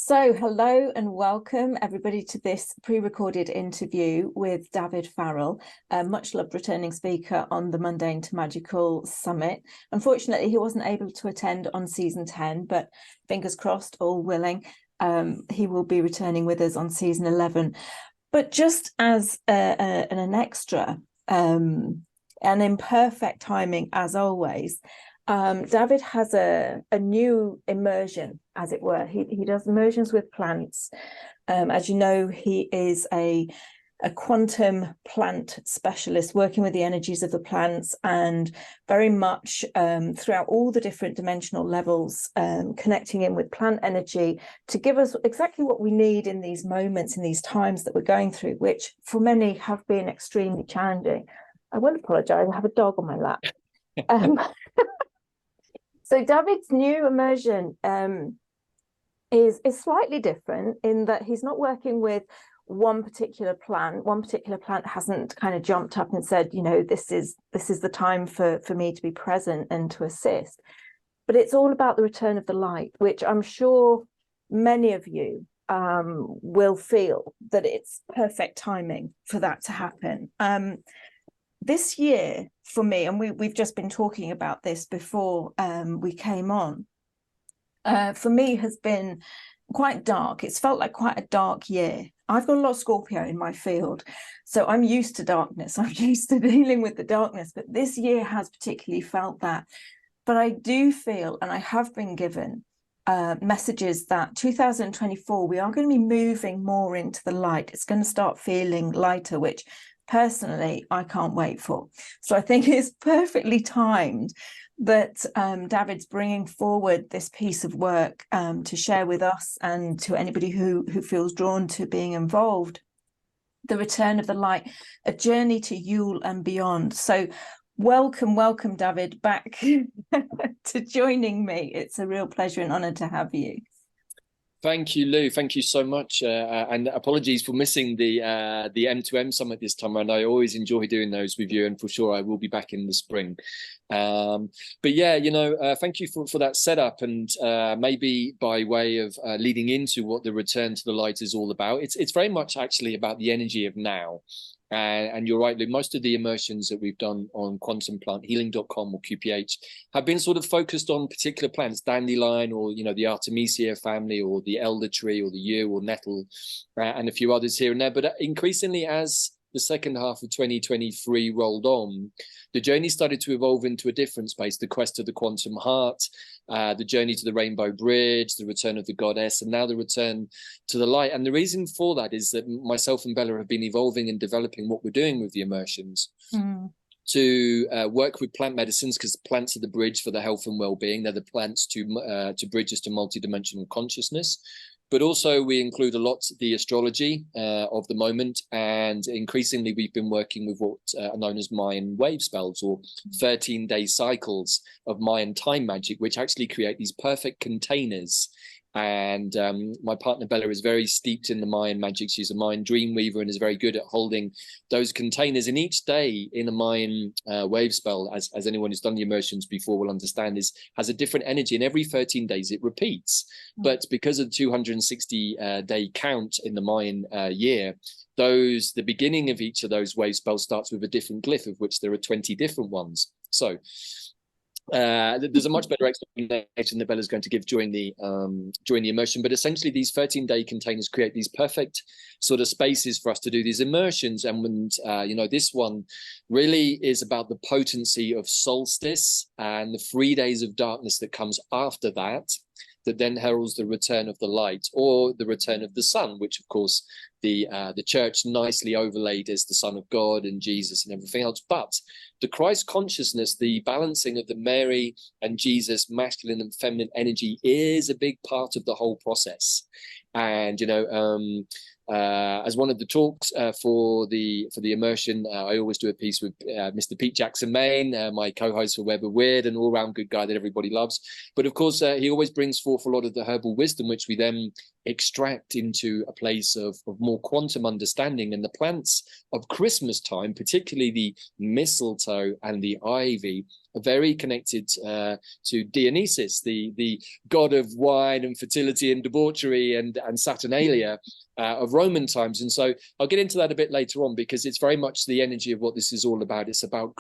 So, hello and welcome everybody to this pre-recorded interview with Davyd Farrell, a much loved returning speaker on the Mundane to Magical Summit. Unfortunately, he wasn't able to attend on season 10, but fingers crossed, all willing, he will be returning with us on season 11. But just as an extra, and in perfect timing as always, Davyd has a new immersion, as it were. He does immersions with plants. As you know, he is a quantum plant specialist working with the energies of the plants and very much throughout all the different dimensional levels, connecting in with plant energy to give us exactly what we need in these moments, in these times that we're going through, which for many have been extremely challenging. I will apologize, I have a dog on my lap. So Davyd's new immersion is slightly different in that he's not working with one particular plant. One particular plant hasn't kind of jumped up and said, you know, this is the time for me to be present and to assist. But it's all about the return of the light, which I'm sure many of you will feel that it's perfect timing for that to happen. This year for me, and we've just been talking about this before we came on, for me has been quite dark. It's felt like quite a dark year. I've got a lot of Scorpio in my field, so I'm used to darkness. I'm used to dealing with the darkness, but this year has particularly felt that. But I do feel, and I have been given messages that 2024, we are going to be moving more into the light. It's going to start feeling lighter, which personally I can't wait for. So I think it's perfectly timed that Davyd's bringing forward this piece of work to share with us and to anybody who feels drawn to being involved. The return of the light, a journey to Yule and beyond. So welcome Davyd back to joining me. It's a real pleasure and honor to have you. Thank you, Lou. Thank you so much. And apologies for missing the M2M Summit this time around. I always enjoy doing those with you, and for sure I will be back in the spring. But yeah, you know, thank you for that setup, and maybe by way of leading into what the return to the light is all about. It's very much actually about the energy of now. And you're right, Lou, most of the immersions that we've done on quantumplанthealing.com or QPH have been sort of focused on particular plants, dandelion or, you know, the Artemisia family or the elder tree or the yew or nettle and a few others here and there. But increasingly, as the second half of 2023 rolled on, the journey started to evolve into a different space, the quest of the quantum heart, the journey to the rainbow bridge, the return of the goddess, and now the return to the light. And the reason for that is that myself and Bella have been evolving and developing what we're doing with the immersions to work with plant medicines, because plants are the bridge for the health and well-being. They're the plants to bridge us to multidimensional consciousness. But also we include a lot the astrology of the moment, and increasingly we've been working with what are known as Mayan wave spells, or 13-day cycles of Mayan time magic, which actually create these perfect containers. And my partner Bella is very steeped in the Mayan magic. She's a Mayan dream weaver and is very good at holding those containers. And each day in a Mayan wave spell, as anyone who's done the immersions before will understand, has a different energy. And every 13 days it repeats. But because of the 260-day count in the Mayan year, the beginning of each of those wave spells starts with a different glyph, of which there are 20 different ones. So there's a much better explanation that Bella's going to give during the immersion, but essentially these 13-day containers create these perfect sort of spaces for us to do these immersions. And you know, this one really is about the potency of solstice and the 3 days of darkness that comes after that then heralds the return of the light, or the return of the sun, which of course the church nicely overlaid as the Son of God and Jesus and everything else. But the Christ consciousness, the balancing of the Mary and Jesus masculine and feminine energy, is a big part of the whole process. And you know, as one of the talks for the immersion, I always do a piece with Mr. Pete Jackson Main, my co-host for Web of Weird, an all-round good guy that everybody loves. But of course, he always brings forth a lot of the herbal wisdom, which we then extract into a place of more quantum understanding. And the plants of Christmas time, particularly the mistletoe and the ivy, are very connected to Dionysus, the god of wine and fertility and debauchery, and Saturnalia of Roman times. And so I'll get into that a bit later on, because it's very much the energy of what this is all about. It's about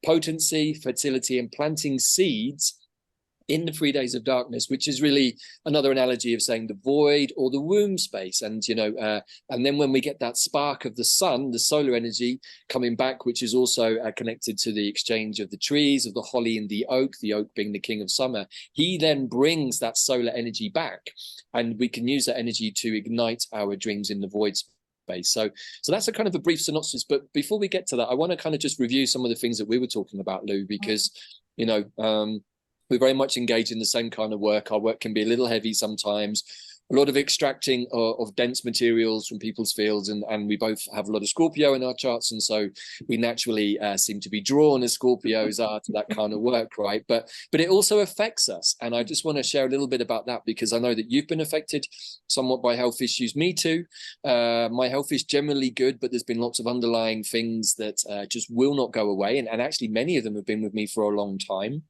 potency, fertility, and planting seeds in the 3 days of darkness, which is really another analogy of saying the void or the womb space. And, and then when we get that spark of the sun, the solar energy coming back, which is also connected to the exchange of the trees, of the holly and the oak being the king of summer, he then brings that solar energy back, and we can use that energy to ignite our dreams in the void space. So that's a kind of a brief synopsis. But before we get to that, I want to kind of just review some of the things that we were talking about, Lou, because, we're very much engaged in the same kind of work. Our work can be a little heavy sometimes, a lot of extracting of dense materials from people's fields, and we both have a lot of Scorpio in our charts, and so we naturally seem to be drawn, as Scorpios are, to that kind of work, right? But it also affects us, and I just want to share a little bit about that, because I know that you've been affected somewhat by health issues. Me too. My health is generally good, but there's been lots of underlying things that just will not go away, and actually many of them have been with me for a long time.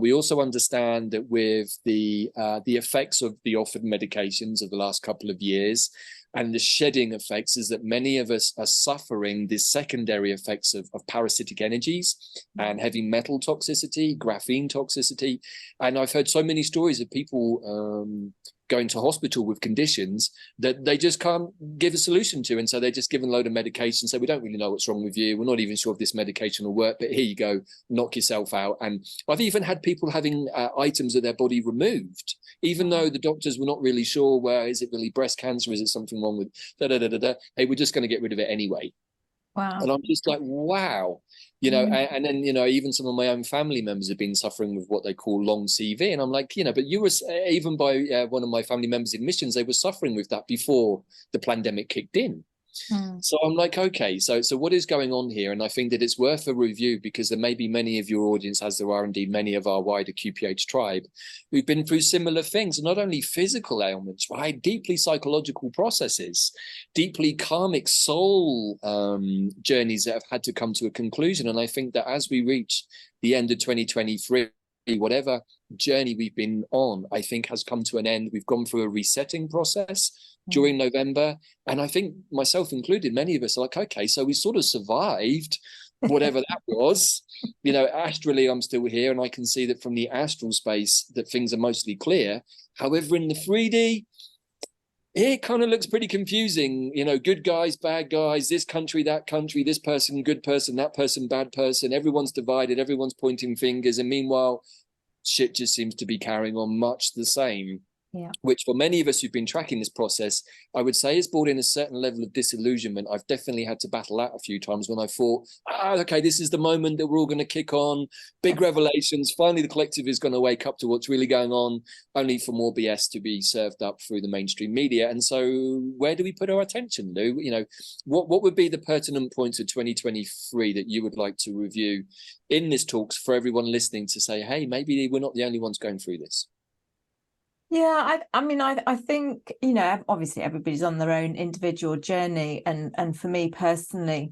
We also understand that with the effects of the offered medications of the last couple of years and the shedding effects, is that many of us are suffering the secondary effects of parasitic energies and heavy metal toxicity, graphene toxicity. And I've heard so many stories of people going to hospital with conditions that they just can't give a solution to. And so they're just given a load of medication. So we don't really know what's wrong with you. We're not even sure if this medication will work, but here you go, knock yourself out. And I've even had people having items of their body removed, even though the doctors were not really sure, well, is it really breast cancer? Is it something wrong with Hey, we're just going to get rid of it anyway. Wow. And I'm just like, wow, and then, even some of my own family members have been suffering with what they call long CV. And I'm like, but you were, even by one of my family members in missions, they were suffering with that before the pandemic kicked in. So I'm like, okay, so what is going on here? And I think that it's worth a review, because there may be many of your audience, as there are indeed many of our wider QPH tribe, who've been through similar things, not only physical ailments, right? Deeply psychological processes, deeply karmic soul journeys that have had to come to a conclusion. And I think that as we reach the end of 2023, whatever journey we've been on, I think has come to an end. We've gone through a resetting process during November. And I think myself included, many of us are like, okay, so we sort of survived whatever that was. Astrally, I'm still here, and I can see that from the astral space that things are mostly clear. However, in the 3D, it kind of looks pretty confusing. Good guys, bad guys, this country, that country, this person, good person, that person, bad person. Everyone's divided, everyone's pointing fingers. And meanwhile, shit just seems to be carrying on much the same. Yeah. Which for many of us who've been tracking this process, I would say has brought in a certain level of disillusionment. I've definitely had to battle that a few times when I thought, okay, this is the moment that we're all going to kick on, big revelations. Finally, the collective is going to wake up to what's really going on, only for more BS to be served up through the mainstream media. And so where do we put our attention, Lou? What would be the pertinent points of 2023 that you would like to review in this talks for everyone listening, to say, hey, maybe we're not the only ones going through this? Yeah, I think, obviously everybody's on their own individual journey. And for me personally,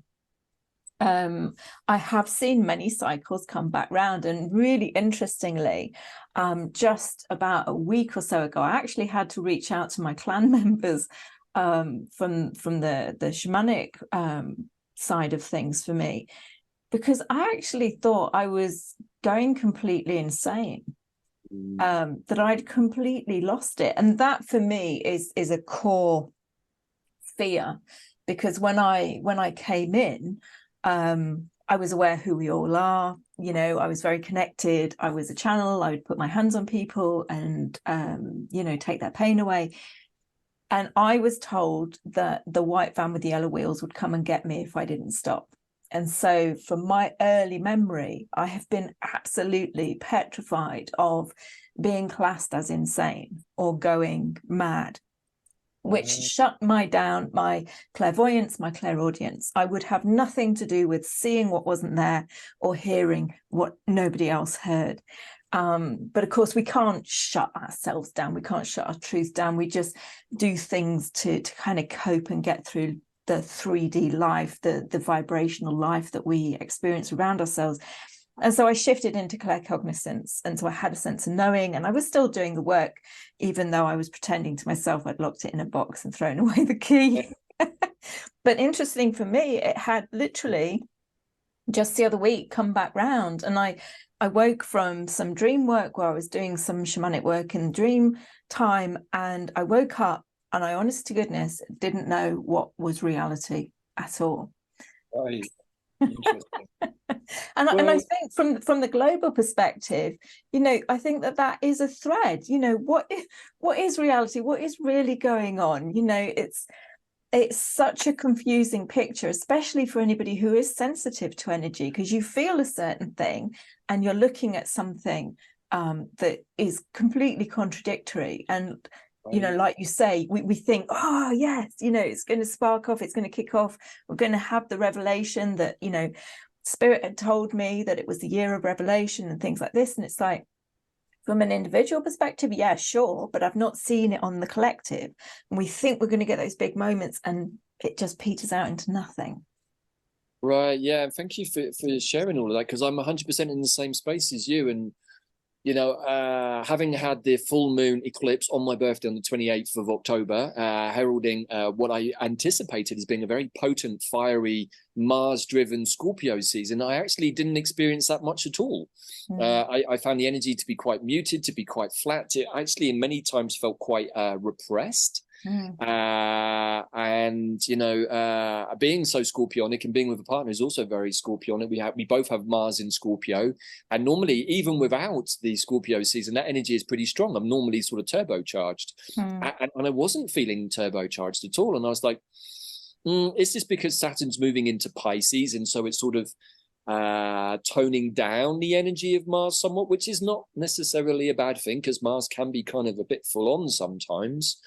I have seen many cycles come back round. And really interestingly, just about a week or so ago, I actually had to reach out to my clan members from the shamanic side of things for me, because I actually thought I was going completely insane. That I'd completely lost it. And that for me is a core fear, because when I came in, I was aware who we all are. I was very connected. I was a channel. I would put my hands on people and take their pain away. And I was told that the white van with the yellow wheels would come and get me if I didn't stop. And so from my early memory, I have been absolutely petrified of being classed as insane or going mad. which shut my clairvoyance, my clairaudience. I would have nothing to do with seeing what wasn't there or hearing what nobody else heard. But of course, we can't shut ourselves down. We can't shut our truth down. We just do things to kind of cope and get through the 3D life, the vibrational life that we experience around ourselves. And so I shifted into claircognizance. And so I had a sense of knowing, and I was still doing the work, even though I was pretending to myself I'd locked it in a box and thrown away the key. But interesting for me, it had literally just the other week come back round. And I woke from some dream work where I was doing some shamanic work in dream time. And I woke up and I, honest to goodness, didn't know what was reality at all. Right. Interesting. And I think from the global perspective, I think that is a thread. What is reality? What is really going on? It's such a confusing picture, especially for anybody who is sensitive to energy, because you feel a certain thing and you're looking at something that is completely contradictory. And like you say, we think, oh yes, it's going to spark off, it's going to kick off, we're going to have the revelation that Spirit had told me that it was the year of revelation and things like this. And it's like, from an individual perspective, yeah, sure, but I've not seen it on the collective. And we think we're going to get those big moments and it just peters out into nothing. Right. Yeah. Thank you for sharing all of that, because I'm 100% in the same space as you. And having had the full moon eclipse on my birthday on the 28th of October, heralding what I anticipated as being a very potent, fiery, Mars-driven Scorpio season, I actually didn't experience that much at all. I found the energy to be quite muted, to be quite flat. It actually, in many times, felt quite repressed. And being so Scorpionic and being with a partner is also very Scorpionic. We both have Mars in Scorpio, and normally, even without the Scorpio season, that energy is pretty strong. I'm normally sort of turbocharged, and I wasn't feeling turbocharged at all. And I was like, is this because Saturn's moving into Pisces, and so it's sort of toning down the energy of Mars somewhat, which is not necessarily a bad thing, because Mars can be kind of a bit full on sometimes.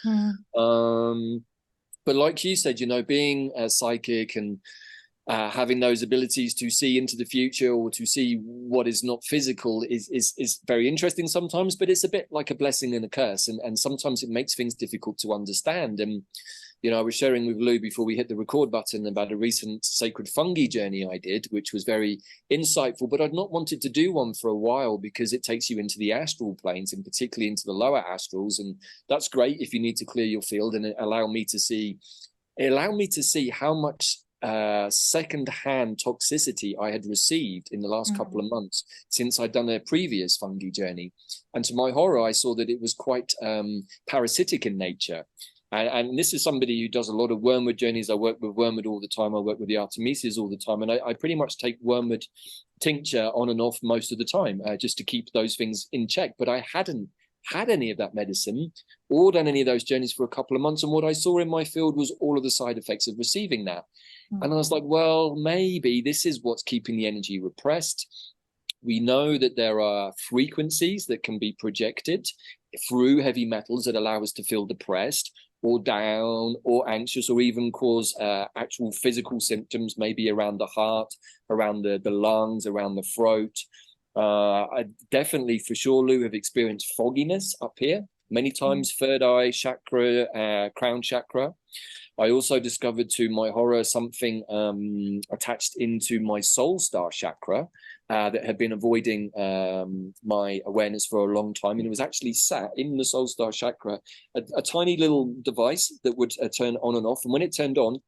But like you said, being a psychic and having those abilities to see into the future or to see what is not physical is very interesting sometimes, but it's a bit like a blessing and a curse, and sometimes it makes things difficult to understand. And I was sharing with Lou before we hit the record button about a recent sacred fungi journey I did, which was very insightful, but I'd not wanted to do one for a while because it takes you into the astral planes, and particularly into the lower astrals. And that's great if you need to clear your field, and it allowed me to see how much second-hand toxicity I had received in the last couple of months since I'd done a previous fungi journey. And to my horror, I saw that it was quite parasitic in nature. And this is somebody who does a lot of wormwood journeys. I work with wormwood all the time. I work with the Artemises all the time. And I pretty much take wormwood tincture on and off most of the time, just to keep those things in check. But I hadn't had any of that medicine or done any of those journeys for a couple of months. And what I saw in my field was all of the side effects of receiving that. And I was like, well, maybe this is what's keeping the energy repressed. We know that there are frequencies that can be projected through heavy metals that allow us to feel depressed or down or anxious, or even cause actual physical symptoms, maybe around the heart, around the lungs, around the throat. I definitely, for sure, Lou, have experienced fogginess up here many times, third eye chakra, crown chakra. I also discovered, to my horror, something attached into my soul star chakra that had been avoiding my awareness for a long time. And it was actually sat in the soul star chakra, a tiny little device that would turn on and off. And when it turned on,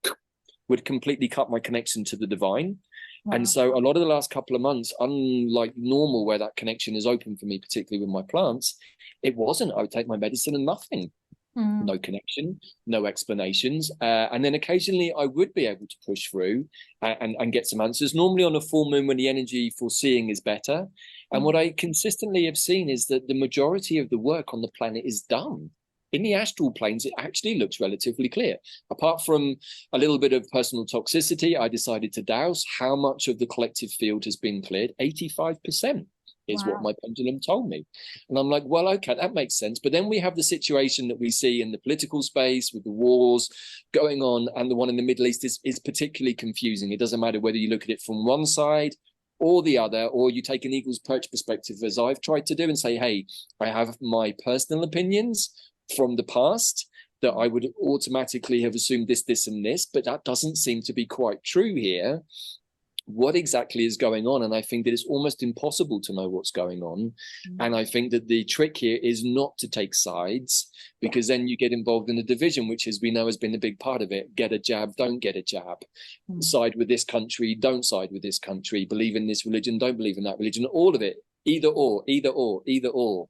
would completely cut my connection to the divine. Wow. And so a lot of the last couple of months, unlike normal, where that connection is open for me, particularly with my plants, it wasn't. I would take my medicine and nothing. No connection, no explanations. And then occasionally I would be able to push through and get some answers, normally on a full moon when the energy for seeing is better. And what I consistently have seen is that the majority of the work on the planet is done. In the astral planes, it actually looks relatively clear. Apart from a little bit of personal toxicity, I decided to douse. How much of the collective field has been cleared? 85%. is what my pendulum told me. And I'm like, well, okay, that makes sense. But then we have the situation that we see in the political space with the wars going on, and the one in the Middle East is particularly confusing. It doesn't matter whether you look at it from one side or the other, or you take an eagle's perch perspective, as I've tried to do, and say, hey, I have my personal opinions from the past that I would automatically have assumed this, and this, but that doesn't seem to be quite true here. What exactly is going on? And I think that it's almost impossible to know what's going on. And I think that the trick here is not to take sides, because then you get involved in a division, which, as we know, has been a big part of it. Get a jab, don't get a jab. Side with this country, don't side with this country. Believe in this religion, don't believe in that religion. All of it, either or, either or, either or.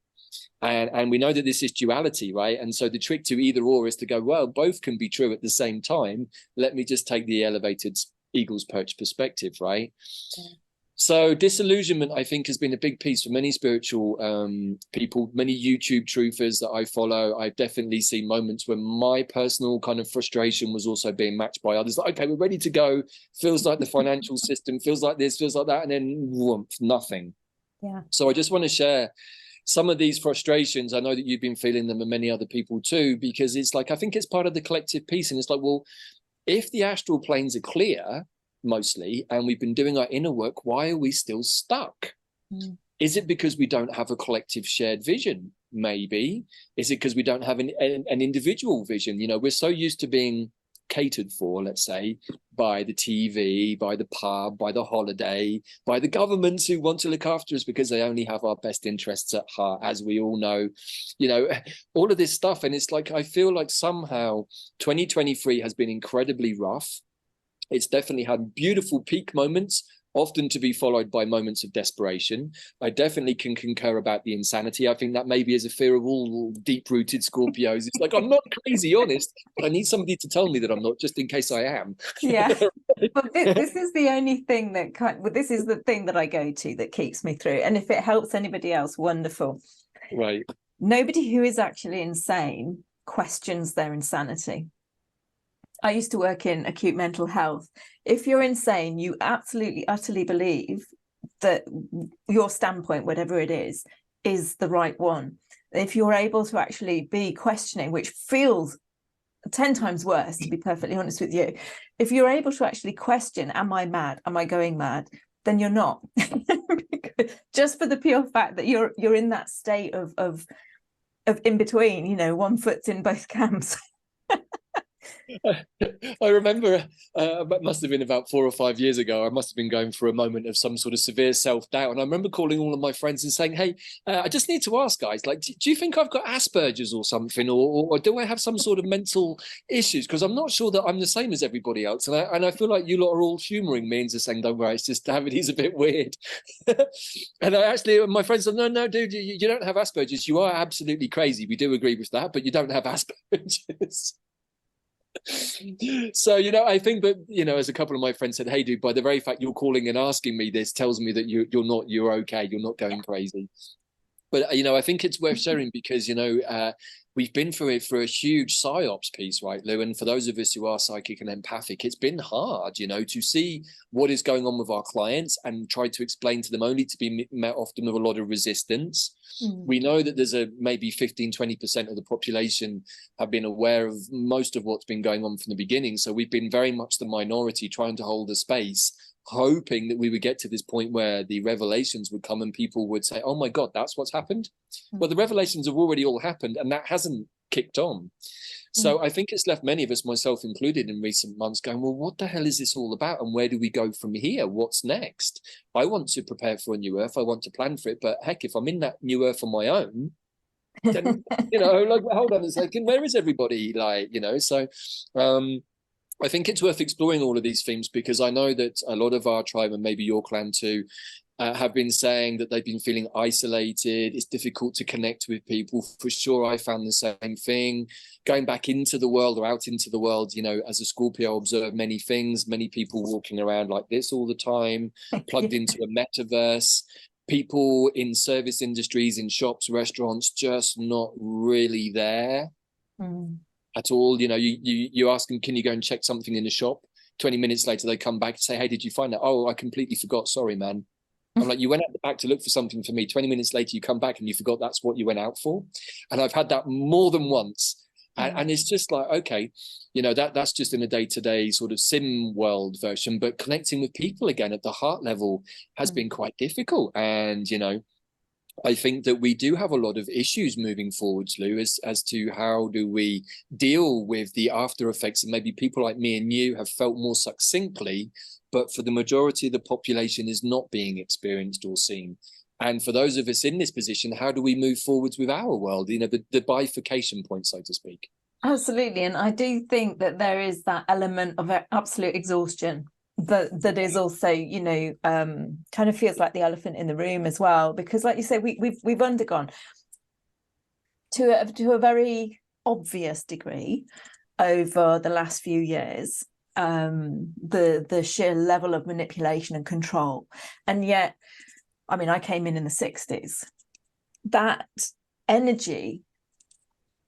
And we know that this is duality, right? And so the trick to either or is to go, well, both can be true at the same time. Let me just take the elevated eagle's perch perspective, right? So disillusionment, I think, has been a big piece for many spiritual people, many YouTube truthers that I follow. I've definitely seen moments where my personal kind of frustration was also being matched by others. Like, okay, we're ready to go. Feels like the financial system, feels like this, feels like that, and then whoomp, nothing. So I just want to share some of these frustrations. I know that you've been feeling them, and many other people too, because it's like, I think it's part of the collective piece. And it's like, well, if the astral planes are clear, mostly, and we've been doing our inner work, why are we still stuck? Is it because we don't have a collective shared vision? Maybe. Is it because we don't have an individual vision? You know, we're so used to being catered for, let's say, by the TV, by the pub, by the holiday, by the governments who want to look after us because they only have our best interests at heart, as we all know, you know, all of this stuff. And it's like, I feel like somehow 2023 has been incredibly rough. It's definitely had beautiful peak moments, often to be followed by moments of desperation. I definitely can concur about the insanity. I think that maybe is a fear of all deep-rooted Scorpios. It's like, I'm not crazy honest, but I need somebody to tell me that I'm not, just in case I am. But this is the only thing that this is the thing that I go to that keeps me through. And if it helps anybody else, wonderful. Right. Nobody who is actually insane questions their insanity. I used to work in acute mental health. If you're insane, you absolutely, utterly believe that your standpoint, whatever it is the right one. If you're able to actually be questioning, which feels 10 times worse, to be perfectly honest with you, if you're able to actually question, am I mad? Am I going mad? Then you're not. Just for the pure fact that you're in that state of in between, you know, one foot's in both camps. I remember it must have been about 4 or 5 years ago. I must have been going through a moment of some sort of severe self-doubt, and I remember calling all of my friends and saying, hey, I just need to ask, guys, like, do you think I've got Asperger's or something, or do I have some sort of mental issues? Because I'm not sure that I'm the same as everybody else, and I feel like you lot are all humoring me and just saying, don't worry, it's just Davyd, he's a bit weird. And I actually, my friends said, no dude, you don't have Asperger's. You are absolutely crazy. We do agree with that, but you don't have Asperger's. So, you know, I think that, you know, as a couple of my friends said, hey dude, by the very fact you're calling and asking me this tells me that you're okay, you're not going crazy. But, you know, I think it's worth sharing because, you know, we've been through it for a huge psyops piece, right, Lou? And for those of us who are psychic and empathic, it's been hard, you know, to see what is going on with our clients and try to explain to them, only to be met often with a lot of resistance. We know that there's maybe 15-20% of the population have been aware of most of what's been going on from the beginning. So we've been very much the minority trying to hold a space, hoping that we would get to this point where the revelations would come and people would say, oh my God, that's what's happened. Well, the revelations have already all happened and that hasn't kicked on. So I think it's left many of us, myself included, in recent months going, well, what the hell is this all about? And where do we go from here? What's next? I want to prepare for a new earth. I want to plan for it. But heck, if I'm in that new earth on my own, then, you know, like, hold on a second, where is everybody? Like, you know, so I think it's worth exploring all of these themes because I know that a lot of our tribe, and maybe your clan too, have been saying that they've been feeling isolated. It's difficult to connect with people. For sure, I found the same thing. Going back into the world or out into the world, you know, as a Scorpio, I observe many things, many people walking around like this all the time, plugged into a metaverse, people in service industries, in shops, restaurants, just not really there at all. You know, you ask them, can you go and check something in the shop? 20 minutes later, they come back and say, hey, did you find that? Oh, I completely forgot. Sorry, man. I'm like, you went out the back to look for something for me. 20 minutes later, you come back and you forgot that's what you went out for. And I've had that more than once. And it's just like, okay, that's just in a day-to-day sort of sim world version, but connecting with people again at the heart level has been quite difficult. And, I think that we do have a lot of issues moving forwards, Lou, as to how do we deal with the after effects. And maybe people like me and you have felt more succinctly, but for the majority of the population is not being experienced or seen. And for those of us in this position, how do we move forwards with our world? The bifurcation point, so to speak. Absolutely. And I do think that there is that element of absolute exhaustion that is also, kind of feels like the elephant in the room as well, because like you say, we've undergone to a very obvious degree over the last few years the sheer level of manipulation and control. And yet, I mean, I came in the 60s. That energy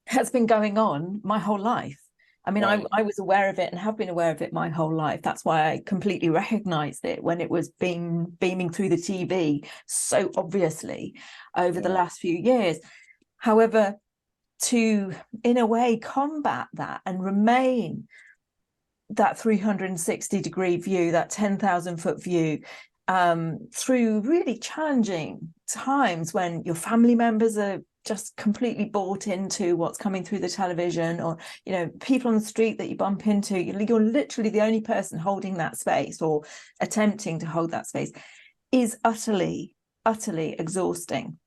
has been going on my whole life. I mean, right. I was aware of it and have been aware of it my whole life. That's why I completely recognized it when it was beaming through the TV so obviously over the last few years. However, to, in a way, combat that and remain that 360-degree view, that 10,000-foot view, through really challenging times when your family members are just completely bought into what's coming through the television, or people on the street that you bump into, you're literally the only person holding that space or attempting to hold that space, is utterly exhausting.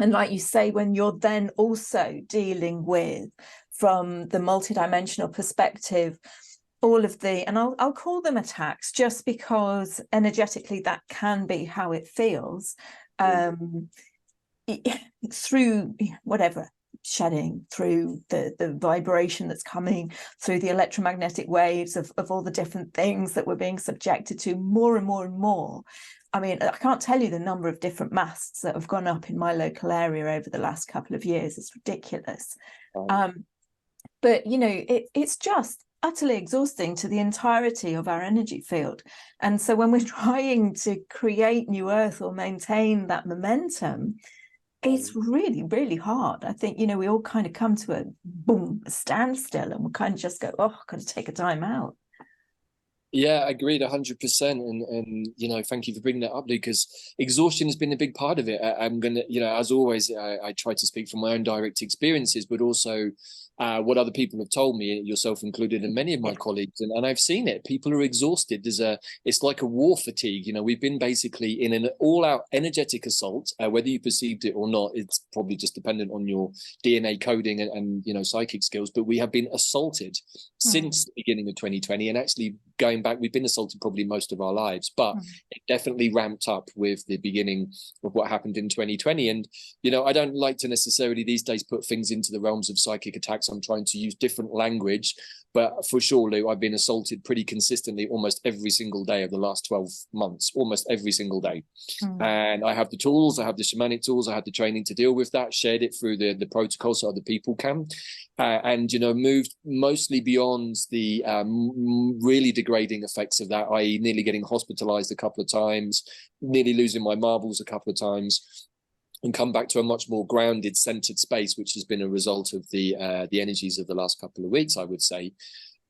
And like you say, when you're then also dealing with, from the multidimensional perspective, all of the, and I'll call them attacks just because energetically that can be how it feels, through whatever, shedding, through the vibration that's coming, through the electromagnetic waves of all the different things that we're being subjected to more and more and more. I mean, I can't tell you the number of different masts that have gone up in my local area over the last couple of years. It's ridiculous. But, it's just utterly exhausting to the entirety of our energy field. And so when we're trying to create new earth or maintain that momentum, it's really, really hard. I think, we all kind of come to a standstill, and we kind of just go, oh, I've got to take a time out. Yeah, agreed 100%. And thank you for bringing that up, Lou, because exhaustion has been a big part of it. I'm going to, as always, I try to speak from my own direct experiences, but also what other people have told me, yourself included, and many of my colleagues, and I've seen it. People are exhausted. It's like a war fatigue. We've been basically in an all-out energetic assault. Whether you perceived it or not, it's probably just dependent on your DNA coding and psychic skills. But we have been assaulted since the beginning of 2020, and actually going back, we've been assaulted probably most of our lives. But it definitely ramped up with the beginning of what happened in 2020. And I don't like to necessarily these days put things into the realms of psychic attacks. I'm trying to use different language, but for sure, Lou, I've been assaulted pretty consistently almost every single day of the last 12 months, almost every single day. And I have the tools, I have the shamanic tools, I have the training to deal with that, shared it through the protocol so other people can, and moved mostly beyond the really degrading effects of that, i.e. nearly getting hospitalized a couple of times, nearly losing my marbles a couple of times, and come back to a much more grounded, centered space, which has been a result of the energies of the last couple of weeks, I would say.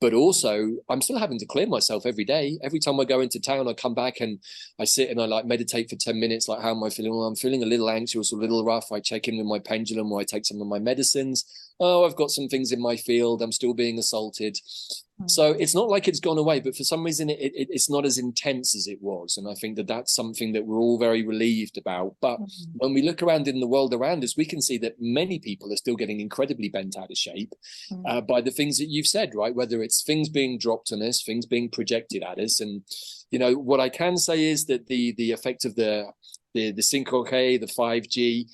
But also, I'm still having to clear myself every day. Every time I go into town, I come back and I sit and I meditate for 10 minutes. Like, how am I feeling? Well, I'm feeling a little anxious, a little rough. I check in with my pendulum, or I take some of my medicines. Oh, I've got some things in my field. I'm still being assaulted. So it's not like it's gone away, but for some reason it's not as intense as it was. And I think that's something that we're all very relieved about. But when we look around in the world around us, we can see that many people are still getting incredibly bent out of shape by the things that you've said, right? Whether it's things being dropped on us, things being projected at us. And, what I can say is that the effect of the 5G, the 5G,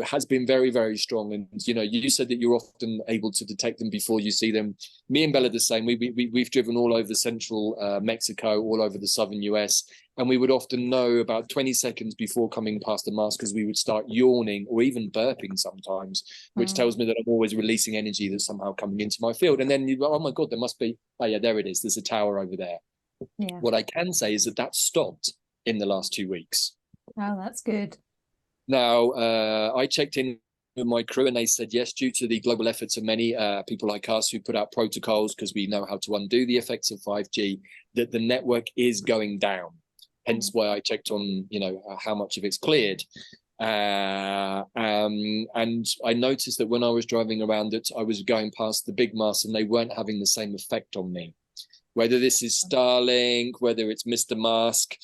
has been very, very strong. And, you said that you're often able to detect them before you see them. Me and Bella the same. We've driven all over central Mexico, all over the southern US, and we would often know about 20 seconds before coming past the mast, because we would start yawning or even burping sometimes, which tells me that I'm always releasing energy that's somehow coming into my field. And then oh my God, there must be, oh yeah, there it is. There's a tower over there. Yeah. What I can say is that stopped in the last 2 weeks. Oh, that's good. Now, I checked in with my crew and they said, yes, due to the global efforts of many people like us who put out protocols because we know how to undo the effects of 5G, that the network is going down. Hence why I checked on, how much of it's cleared. And I noticed that when I was driving around it, I was going past the big masts and they weren't having the same effect on me. Whether this is Starlink, whether it's Mr. Musk,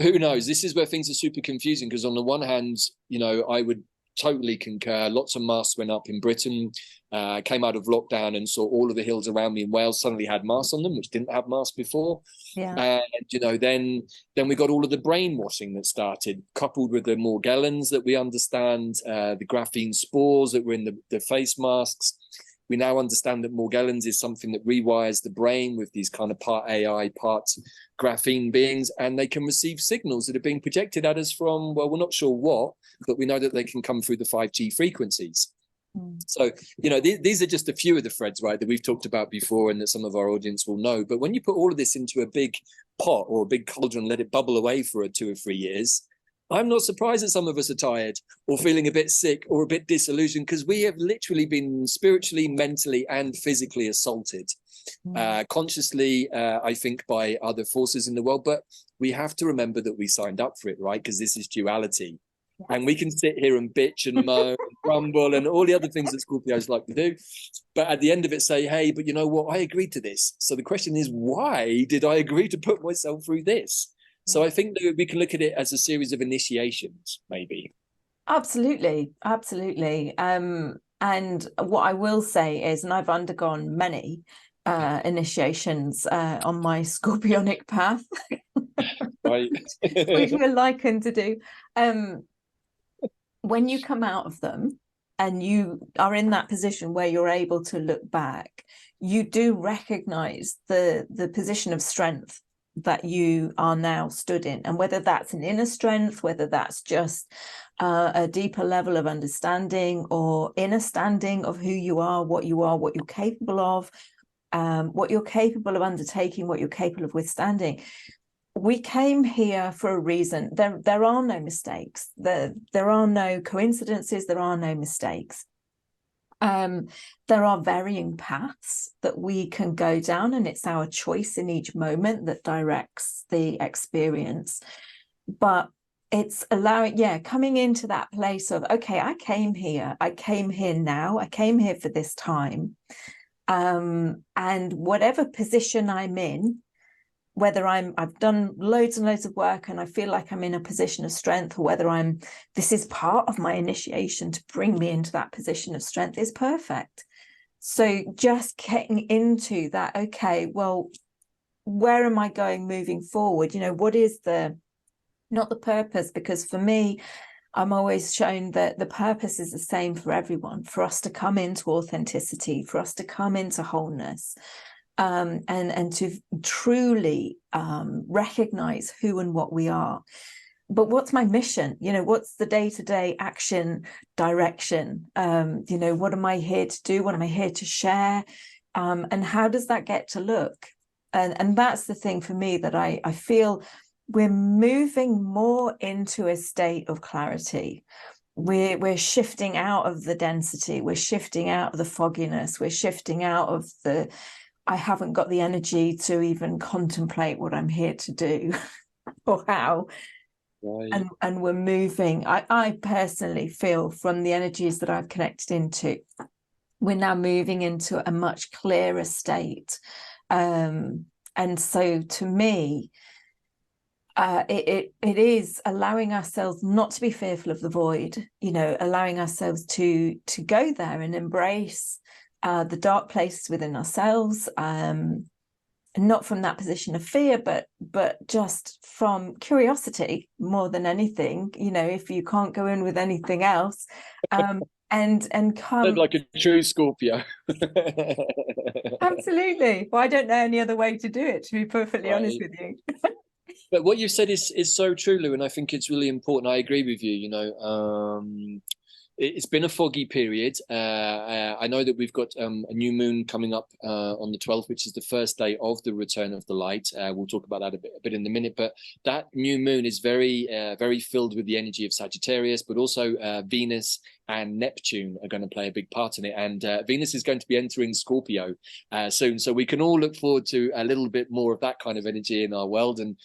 who knows? This is where things are super confusing because on the one hand, I would totally concur. Lots of masks went up in Britain, came out of lockdown and saw all of the hills around me in Wales suddenly had masks on them, which didn't have masks before. Yeah. And, then we got all of the brainwashing that started, coupled with the Morgellons that we understand, the graphene spores that were in the face masks. We now understand that Morgellons is something that rewires the brain with these kind of part AI, part graphene beings, and they can receive signals that are being projected at us from, well, we're not sure what, but we know that they can come through the 5G frequencies. So, these are just a few of the threads, right, that we've talked about before and that some of our audience will know. But when you put all of this into a big pot or a big cauldron, let it bubble away for 2 or 3 years, I'm not surprised that some of us are tired or feeling a bit sick or a bit disillusioned because we have literally been spiritually, mentally, and physically assaulted, consciously, I think, by other forces in the world. But we have to remember that we signed up for it, right? Because this is duality. Yes. And we can sit here and bitch and moan and grumble and all the other things that Scorpios like to do. But at the end of it, say, hey, but you know what? I agreed to this. So the question is, why did I agree to put myself through this? So I think that we can look at it as a series of initiations, maybe. Absolutely. And what I will say is, and I've undergone many initiations on my scorpionic path, right. which we're likened to do. When you come out of them and you are in that position where you're able to look back, you do recognize the position of strength that you are now stood in, and whether that's an inner strength, whether that's just a deeper level of understanding or inner standing of who you are, what you're capable of, what you're capable of undertaking, what you're capable of withstanding. We came here for a reason. There are no mistakes. There are no coincidences. There are no mistakes. There are varying paths that we can go down, and it's our choice in each moment that directs the experience. But it's coming into that place of, okay, I came here now, I came here for this time. And whatever position I'm in, whether I've done loads and loads of work and I feel like I'm in a position of strength, or whether this is part of my initiation to bring me into that position of strength, is perfect. So just getting into that, okay, well, where am I going moving forward? What is not the purpose? Because for me, I'm always shown that the purpose is the same for everyone, for us to come into authenticity, for us to come into wholeness. And to truly recognize who and what we are. But what's my mission? What's the day-to-day action direction? What am I here to do? What am I here to share? And how does that get to look? And that's the thing for me, that I feel we're moving more into a state of clarity. We're shifting out of the density. We're shifting out of the fogginess. We're shifting out of I haven't got the energy to even contemplate what I'm here to do or how. Right. And we're moving. I personally feel, from the energies that I've connected into, we're now moving into a much clearer state. And so to me, it is allowing ourselves not to be fearful of the void, allowing ourselves to go there and embrace the dark places within ourselves, not from that position of fear, but just from curiosity more than anything. If you can't go in with anything else, and come like a true Scorpio. Absolutely. Well, I don't know any other way to do it, to be perfectly honest with you. But what you've said is so true, Lou, and I think it's really important. I agree with you. It's been a foggy period. I know that we've got a new moon coming up on the 12th, which is the first day of the return of the light. We'll talk about that a bit in a minute. But that new moon is very filled with the energy of Sagittarius, but also Venus and Neptune are going to play a big part in it. And Venus is going to be entering Scorpio soon. So we can all look forward to a little bit more of that kind of energy in our world. And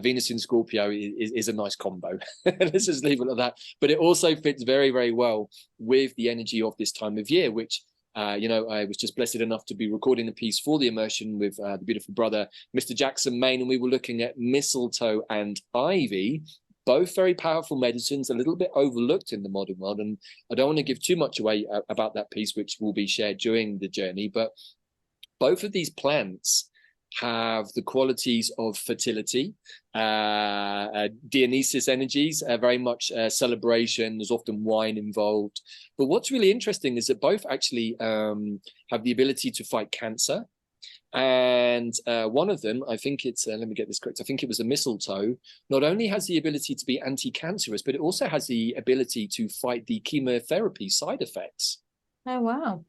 Venus in Scorpio is a nice combo. Let's just leave it at that. But it also fits very well with the energy of this time of year, which I was just blessed enough to be recording a piece for the immersion with the beautiful brother, Mr. Jackson Maine, and we were looking at mistletoe and ivy, both very powerful medicines, a little bit overlooked in the modern world. And I don't want to give too much away about that piece, which will be shared during the journey, but both of these plants have the qualities of fertility, Dionysus energies, very much celebration. There's often wine involved. But what's really interesting is that both actually have the ability to fight cancer. And one of them, I think it's, let me get this correct, I think it was a mistletoe, not only has the ability to be anti-cancerous, but it also has the ability to fight the chemotherapy side effects. Oh, wow.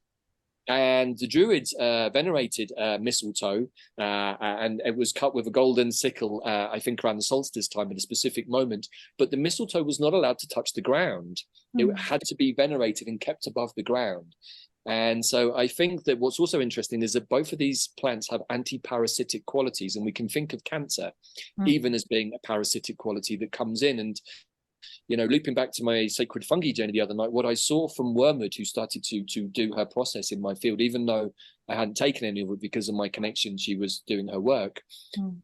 And the Druids venerated mistletoe, and it was cut with a golden sickle, I think around the solstice time at a specific moment. But the mistletoe was not allowed to touch the ground. It had to be venerated and kept above the ground. And so I think that what's also interesting is that both of these plants have anti-parasitic qualities, and we can think of cancer even as being a parasitic quality that comes in. And looping back to my sacred fungi journey the other night, what I saw from Wormwood, who started to do her process in my field, even though I hadn't taken any of it because of my connection, she was doing her work,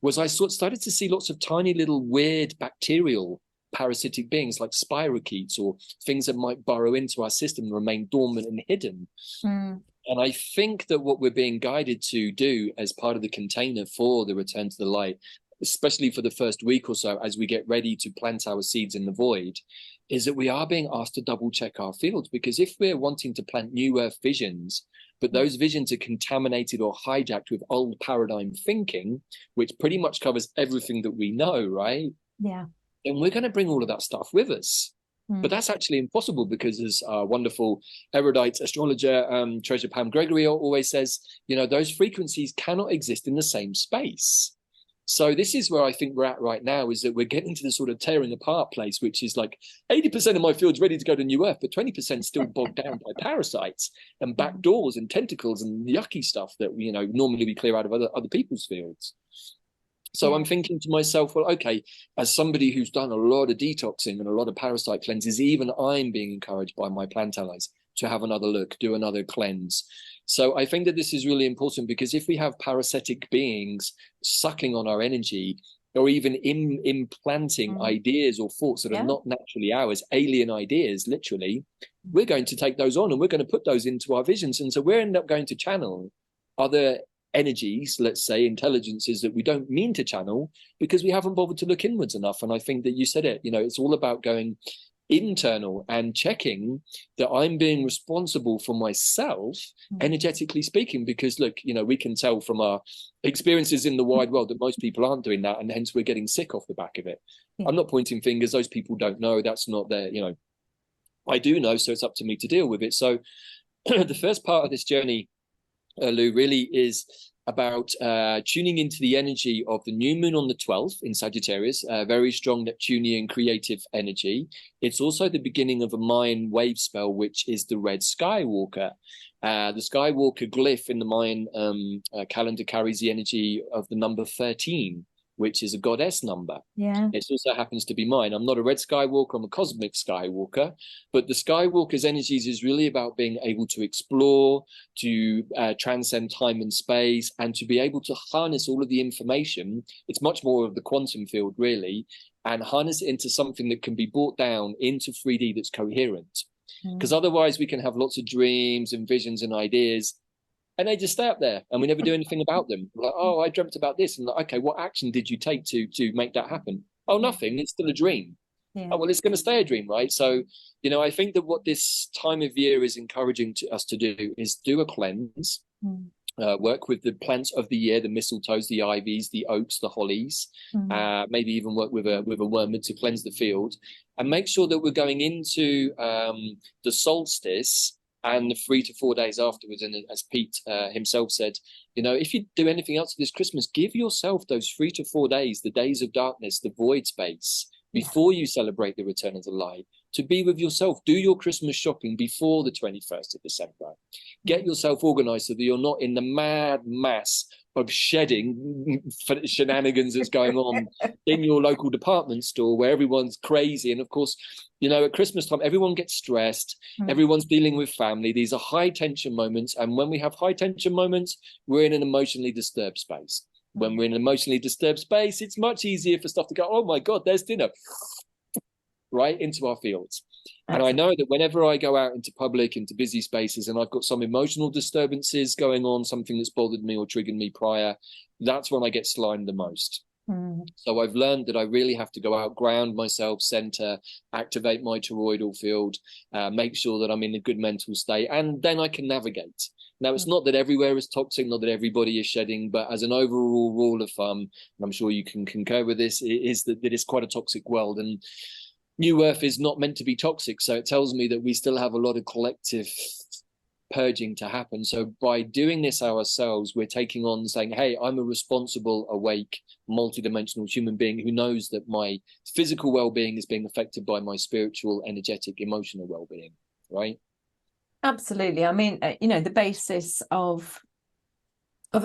was I started to see lots of tiny little weird bacterial parasitic beings like spirochetes or things that might burrow into our system and remain dormant and hidden. And I think that what we're being guided to do as part of the container for the return to the light, especially for the first week or so, as we get ready to plant our seeds in the void, is that we are being asked to double check our fields. Because if we're wanting to plant new earth visions, but those visions are contaminated or hijacked with old paradigm thinking, which pretty much covers everything that we know, right? Yeah. Then we're going to bring all of that stuff with us. But that's actually impossible, because as our wonderful erudite astrologer, Treasure Pam Gregory, always says, those frequencies cannot exist in the same space. So this is where I think we're at right now, is that we're getting to the sort of tearing apart place, which is like 80% of my field's ready to go to New Earth, but 20% still bogged down by parasites and back doors and tentacles and yucky stuff that normally we clear out of other people's fields. So I'm thinking to myself, well, okay, as somebody who's done a lot of detoxing and a lot of parasite cleanses, even I'm being encouraged by my plant allies to have another look, do another cleanse. So I think that this is really important, because if we have parasitic beings sucking on our energy, or even implanting ideas or thoughts that are not naturally ours, alien ideas, literally, we're going to take those on and we're going to put those into our visions. And so we end up going to channel other energies, let's say intelligences, that we don't mean to channel because we haven't bothered to look inwards enough. And I think that you said it, it's all about going internal and checking that I'm being responsible for myself, energetically speaking, because look, we can tell from our experiences in the wide world that most people aren't doing that, and hence we're getting sick off the back of it. I'm not pointing fingers. Those people don't know. That's not their, I do know, so it's up to me to deal with it. So the first part of this journey, Lou, really is about tuning into the energy of the new moon on the 12th in Sagittarius, very strong Neptunian creative energy. It's also the beginning of a Mayan wave spell, which is the Red Skywalker. The Skywalker glyph in the Mayan calendar carries the energy of the number 13, which is a goddess number. Yeah. It also happens to be mine. I'm not a red Skywalker, I'm a cosmic Skywalker, but the Skywalker's energies is really about being able to explore, to transcend time and space, and to be able to harness all of the information. It's much more of the quantum field, really, and harness it into something that can be brought down into 3D that's coherent. Because otherwise we can have lots of dreams and visions and ideas, and they just stay up there and we never do anything about them. Like, oh, I dreamt about this. And like, okay, what action did you take to make that happen? Oh, nothing. It's still a dream. Oh, well, it's going to stay a dream, right? So, I think that what this time of year is encouraging us to do is do a cleanse, work with the plants of the year, the mistletoes, the ivies, the oaks, the hollies, maybe even work with a wormwood to cleanse the field, and make sure that we're going into the solstice and the 3 to 4 days afterwards. And as Pete himself said, you know, if you do anything else this Christmas, give yourself those 3 to 4 days, the days of darkness, the void space, before you celebrate the return of the light, to be with yourself. Do your Christmas shopping before the 21st of December. Get yourself organized so that you're not in the mad mass of shedding shenanigans that's going on in your local department store, where everyone's crazy. And of course, you know, at Christmas time, everyone gets stressed. Everyone's dealing with family. These are high tension moments. And when we have high tension moments, we're in an emotionally disturbed space. When we're in an emotionally disturbed space, it's much easier for stuff to go, oh my God, there's dinner, right into our fields. And I know that whenever I go out into public, into busy spaces, and I've got some emotional disturbances going on, something that's bothered me or triggered me prior, that's when I get slimed the most. So I've learned that I really have to go out, ground myself, center, activate my toroidal field, make sure that I'm in a good mental state, and then I can navigate. Now, it's not that everywhere is toxic, not that everybody is shedding, but as an overall rule of thumb, and I'm sure you can concur with this, it is that it's quite a toxic world. And New Earth is not meant to be toxic. So it tells me that we still have a lot of collective purging to happen. So by doing this ourselves, we're taking on saying, hey, I'm a responsible, awake, multidimensional human being who knows that my physical well-being is being affected by my spiritual, energetic, emotional well-being, right? Absolutely. I mean, you know, the basis of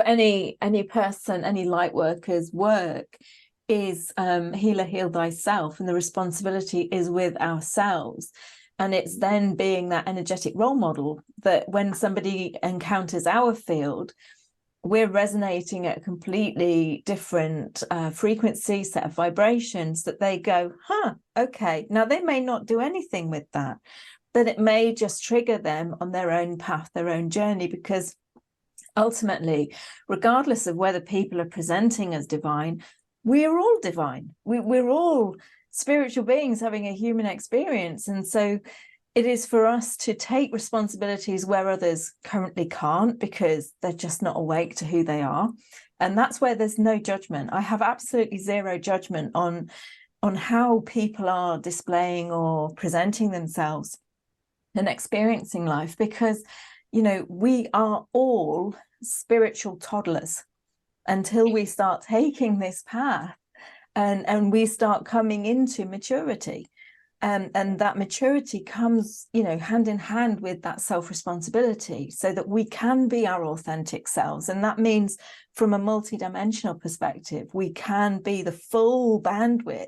any person, any light worker's work is healer, heal thyself, and the responsibility is with ourselves. And it's then being that energetic role model that when somebody encounters our field, we're resonating at a completely different frequency, set of vibrations, that they go, okay. Now, they may not do anything with that, but it may just trigger them on their own path, their own journey, because ultimately, regardless of whether people are presenting as divine, we're all divine. We're all spiritual beings having a human experience. And so it is for us to take responsibilities where others currently can't, because they're just not awake to who they are. And that's where there's no judgment. I have absolutely zero judgment on how people are displaying or presenting themselves and experiencing life, because, you know, we are all spiritual toddlers until we start taking this path and we start coming into maturity. And that maturity comes, you know, hand in hand with that self-responsibility, so that we can be our authentic selves. And that means, from a multidimensional perspective, we can be the full bandwidth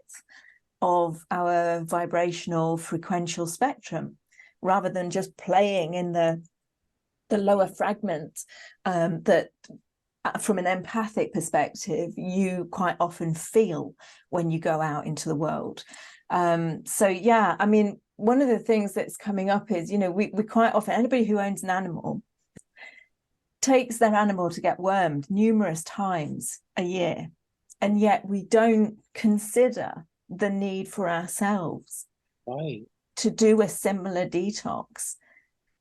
of our vibrational frequential spectrum, rather than just playing in the lower fragment that from an empathic perspective you quite often feel when you go out into the world. So yeah, I mean, one of the things that's coming up is, you know, we quite often, anybody who owns an animal takes their animal to get wormed numerous times a year, and yet we don't consider the need for ourselves to do a similar detox.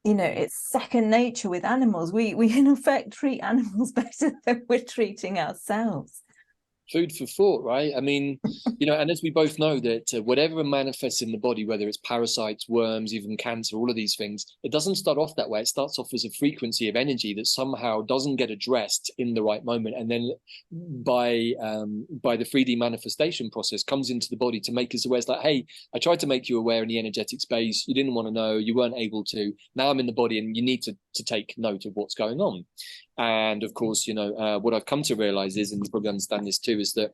You know, it's second nature with animals. We in effect treat animals better than we're treating ourselves. Food for thought, right? I mean, you know, and as we both know that whatever manifests in the body, whether it's parasites, worms, even cancer, all of these things, it doesn't start off that way. It starts off as a frequency of energy that somehow doesn't get addressed in the right moment, and then by the 3D manifestation process comes into the body to make us aware. It's like, hey, I tried to make you aware in the energetic space. You didn't want to know. You weren't able to. Now I'm in the body, and you need to take note of what's going on. And of course, you know, what I've come to realize is, and you probably understand this too, is that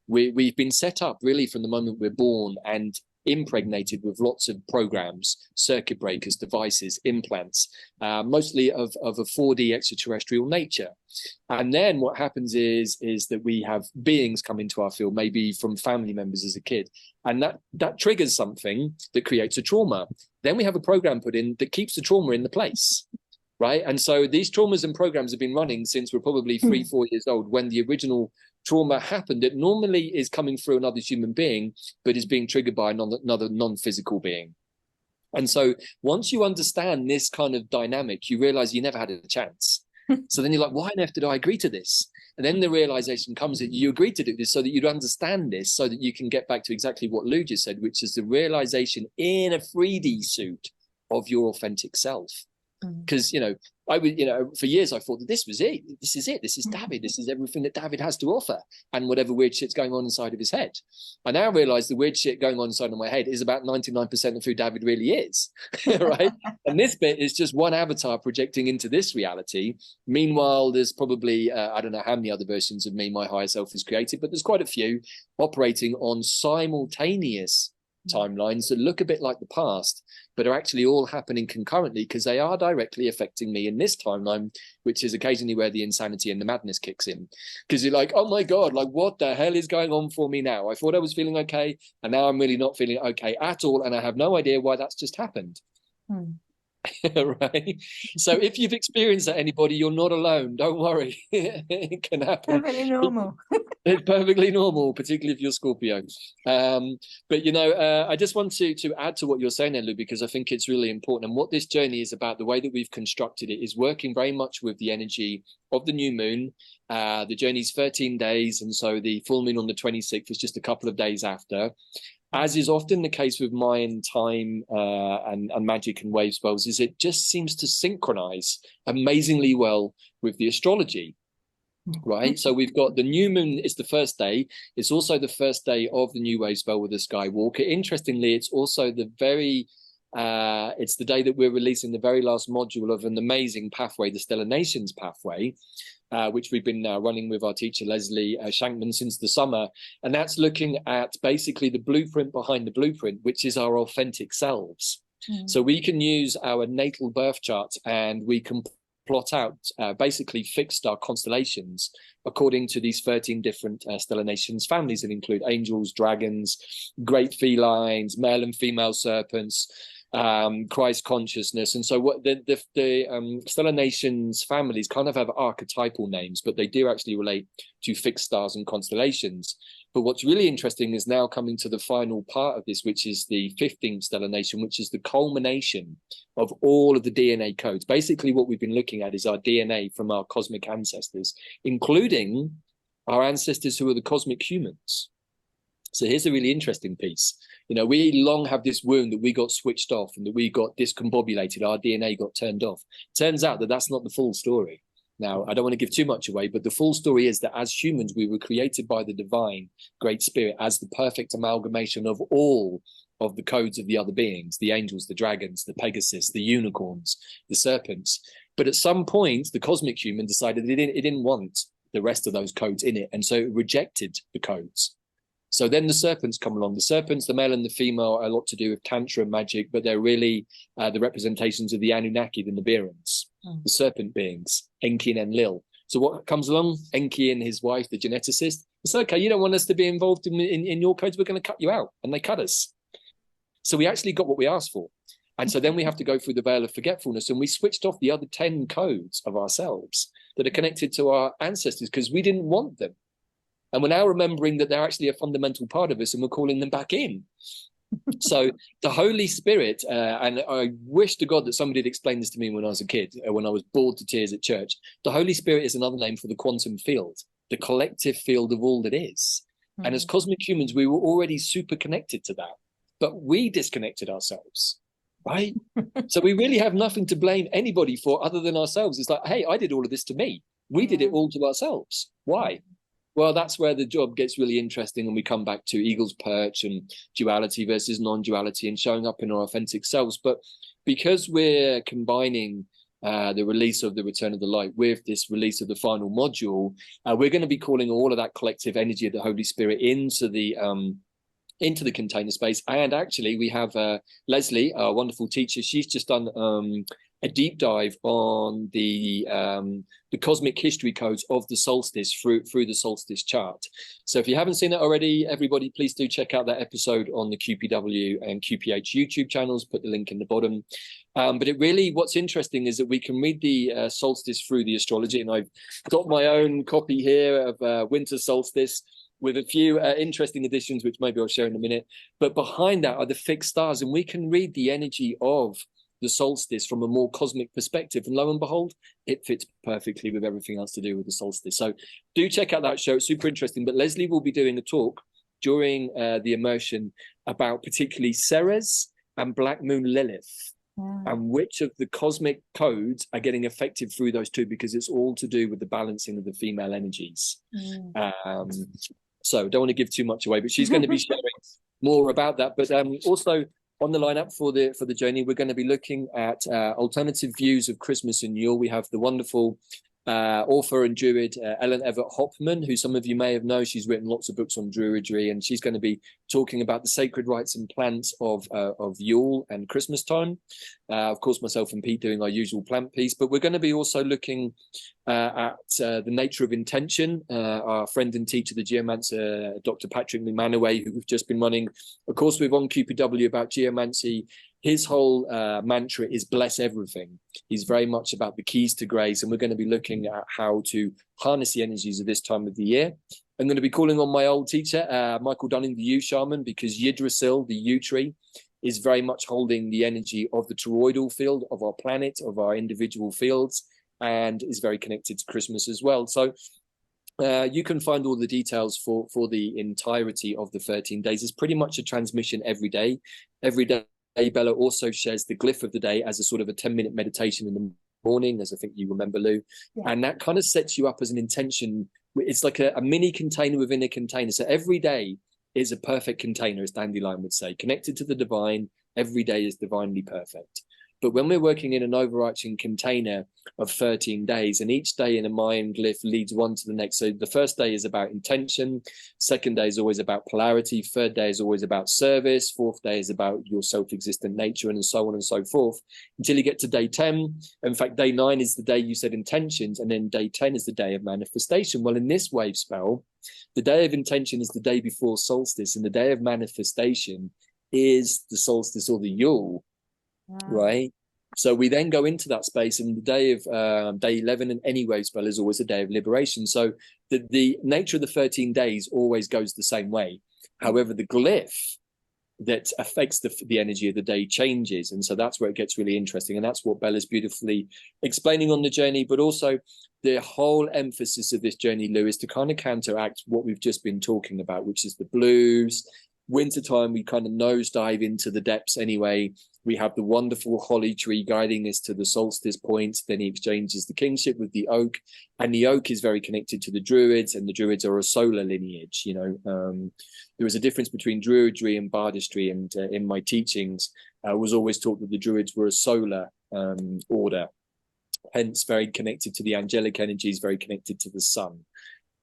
we've been set up really from the moment we're born and impregnated with lots of programs, circuit breakers, devices, implants, mostly of a 4D extraterrestrial nature. And then what happens is that we have beings come into our field, maybe from family members as a kid, and that triggers something that creates a trauma. Then we have a program put in that keeps the trauma in the place. Right. And so these traumas and programs have been running since we're probably 3-4 years old. When the original trauma happened, it normally is coming through another human being, but is being triggered by another non-physical being. And so once you understand this kind of dynamic, you realize you never had a chance. So then you're like, why on earth did I agree to this? And then the realization comes that you agreed to do this so that you'd understand this, so that you can get back to exactly what Lou just said, which is the realization in a 3D suit of your authentic self. Because, for years I thought that this was it. This is it. This is Davyd. This is everything that Davyd has to offer, and whatever weird shit's going on inside of his head. I now realize the weird shit going on inside of my head is about 99% of who Davyd really is, right? And this bit is just one avatar projecting into this reality. Meanwhile, there's probably, I don't know how many other versions of me my higher self has created, but there's quite a few operating on simultaneous timelines that look a bit like the past, but are actually all happening concurrently, because they are directly affecting me in this timeline, which is occasionally where the insanity and the madness kicks in. Because you're like, oh my God, like what the hell is going on for me now? I thought I was feeling okay, and now I'm really not feeling okay at all, and I have no idea why that's just happened. Right? So if you've experienced that, anybody, you're not alone. Don't worry. It can happen. Perfectly normal. It's perfectly normal, particularly if you're Scorpio. But I just want to add to what you're saying there, Lou, because I think it's really important. And what this journey is about, the way that we've constructed it, is working very much with the energy of the new moon. The journey's 13 days, and so the full moon on the 26th is just a couple of days after. As is often the case with Mayan time and magic and wave spells, is it just seems to synchronize amazingly well with the astrology, right? So we've got the new moon is the first day. It's also the first day of the new wave spell with the Skywalker. Interestingly, it's also the it's the day that we're releasing the very last module of an amazing pathway, the Stellar Nations pathway, which we've been running with our teacher, Leslie Shankman, since the summer. And that's looking at basically the blueprint behind the blueprint, which is our authentic selves. So we can use our natal birth chart, and we can plot out basically fixed star constellations according to these 13 different Stellar Nations families that include angels, dragons, great felines, male and female serpents, Christ consciousness. And so what the Stellar Nations families kind of have archetypal names, but they do actually relate to fixed stars and constellations. But what's really interesting is now coming to the final part of this, which is the 15th Stellar Nation, which is the culmination of all of the DNA codes. Basically, what we've been looking at is our DNA from our cosmic ancestors, including our ancestors who are the cosmic humans. So here's a really interesting piece. We long have this wound that we got switched off and that we got discombobulated. Our DNA got turned off. Turns out that that's not the full story. Now, I don't want to give too much away, but the full story is that as humans, we were created by the divine Great Spirit as the perfect amalgamation of all of the codes of the other beings, the angels, the dragons, the Pegasus, the unicorns, the serpents. But at some point, the cosmic human decided it didn't want the rest of those codes in it, and so it rejected the codes. So then the serpents come along. The serpents, the male and the female, are a lot to do with Tantra magic, but they're really the representations of the Anunnaki, the Nibiruns, the serpent beings, Enki and Enlil. So what comes along? Enki and his wife, the geneticist. It's okay, you don't want us to be involved in your codes, we're going to cut you out. And they cut us. So we actually got what we asked for. And so then we have to go through the veil of forgetfulness, and we switched off the other 10 codes of ourselves that are connected to our ancestors because we didn't want them. And we're now remembering that they're actually a fundamental part of us, and we're calling them back in. So the Holy Spirit, and I wish to God that somebody had explained this to me when I was a kid, when I was bored to tears at church. The Holy Spirit is another name for the quantum field, the collective field of all that is. And as cosmic humans, we were already super connected to that, but we disconnected ourselves, right? So we really have nothing to blame anybody for other than ourselves. It's like, hey, I did all of this to me. We did it all to ourselves. Why? Well, that's where the job gets really interesting, and we come back to Eagle's Perch and duality versus non-duality and showing up in our authentic selves. But because we're combining the release of the Return of the Light with this release of the final module, we're going to be calling all of that collective energy of the Holy Spirit into the container space. And actually, we have Leslie, our wonderful teacher. She's just done a deep dive on the cosmic history codes of the solstice through the solstice chart. So if you haven't seen it already, everybody, please do check out that episode on the QPW and QPH YouTube channels. Put the link in the bottom. But it really, what's interesting is that we can read the solstice through the astrology, and I've got my own copy here of winter solstice with a few interesting additions, which maybe I'll share in a minute. But behind that are the fixed stars, and we can read the energy of the solstice from a more cosmic perspective. And lo and behold, it fits perfectly with everything else to do with the solstice. So do check out that show. It's super interesting. But Leslie will be doing a talk during the immersion about particularly Ceres and Black Moon Lilith, and which of the cosmic codes are getting affected through those two, because it's all to do with the balancing of the female energies. So don't want to give too much away, but she's going to be sharing more about that. But also on the lineup for the journey, we're going to be looking at alternative views of Christmas and Yule. We have the wonderful author and druid Ellen Everett Hopman, who some of you may have known. She's written lots of books on druidry, and she's going to be talking about the sacred rites and plants of Yule and Christmas time. Of course, myself and Pete doing our usual plant piece, but we're going to be also looking at the nature of intention. Our friend and teacher, the geomancer, Dr. Patrick McManaway, who we've just been running a course with on QPW about geomancy. His whole mantra is bless everything. He's very much about the keys to grace, and we're going to be looking at how to harness the energies of this time of the year. I'm going to be calling on my old teacher, Michael Dunning, the yew shaman, because Yggdrasil, the yew tree, is very much holding the energy of the toroidal field of our planet, of our individual fields, and is very connected to Christmas as well. So you can find all the details for the entirety of the 13 days. It's pretty much a transmission every day. Every day, Bella also shares the glyph of the day as a sort of a 10-minute meditation in the morning, as I think you remember, Lou. Yeah. And that kind of sets you up as an intention. It's like a mini container within a container. So every day is a perfect container, as Dandelion would say, connected to the divine. Every day is divinely perfect. But when we're working in an overarching container of 13 days, and each day in a Mayan glyph leads one to the next. So the first day is about intention. Second day is always about polarity. Third day is always about service. Fourth day is about your self-existent nature, and so on and so forth, until you get to day 10. In fact, day 9 is the day you set intentions, and then day 10 is the day of manifestation. Well, in this wave spell, the day of intention is the day before solstice, and the day of manifestation is the solstice or the Yule. Wow. Right. So we then go into that space, and the day of day 11 and any wave spell is always a day of liberation. So the nature of the 13 days always goes the same way. However, the glyph that affects the energy of the day changes. And so that's where it gets really interesting. And that's what Bella's beautifully explaining on the journey. But also the whole emphasis of this journey, Lou, is to kind of counteract what we've just been talking about, which is the blues. Wintertime, we kind of nosedive into the depths anyway. We have the wonderful holly tree guiding us to the solstice point. Then he exchanges the kingship with the oak, and the oak is very connected to the druids, and the druids are a solar lineage. You know, there was a difference between druidry and bardistry, and in my teachings, I was always taught that the druids were a solar order, hence very connected to the angelic energies, very connected to the sun.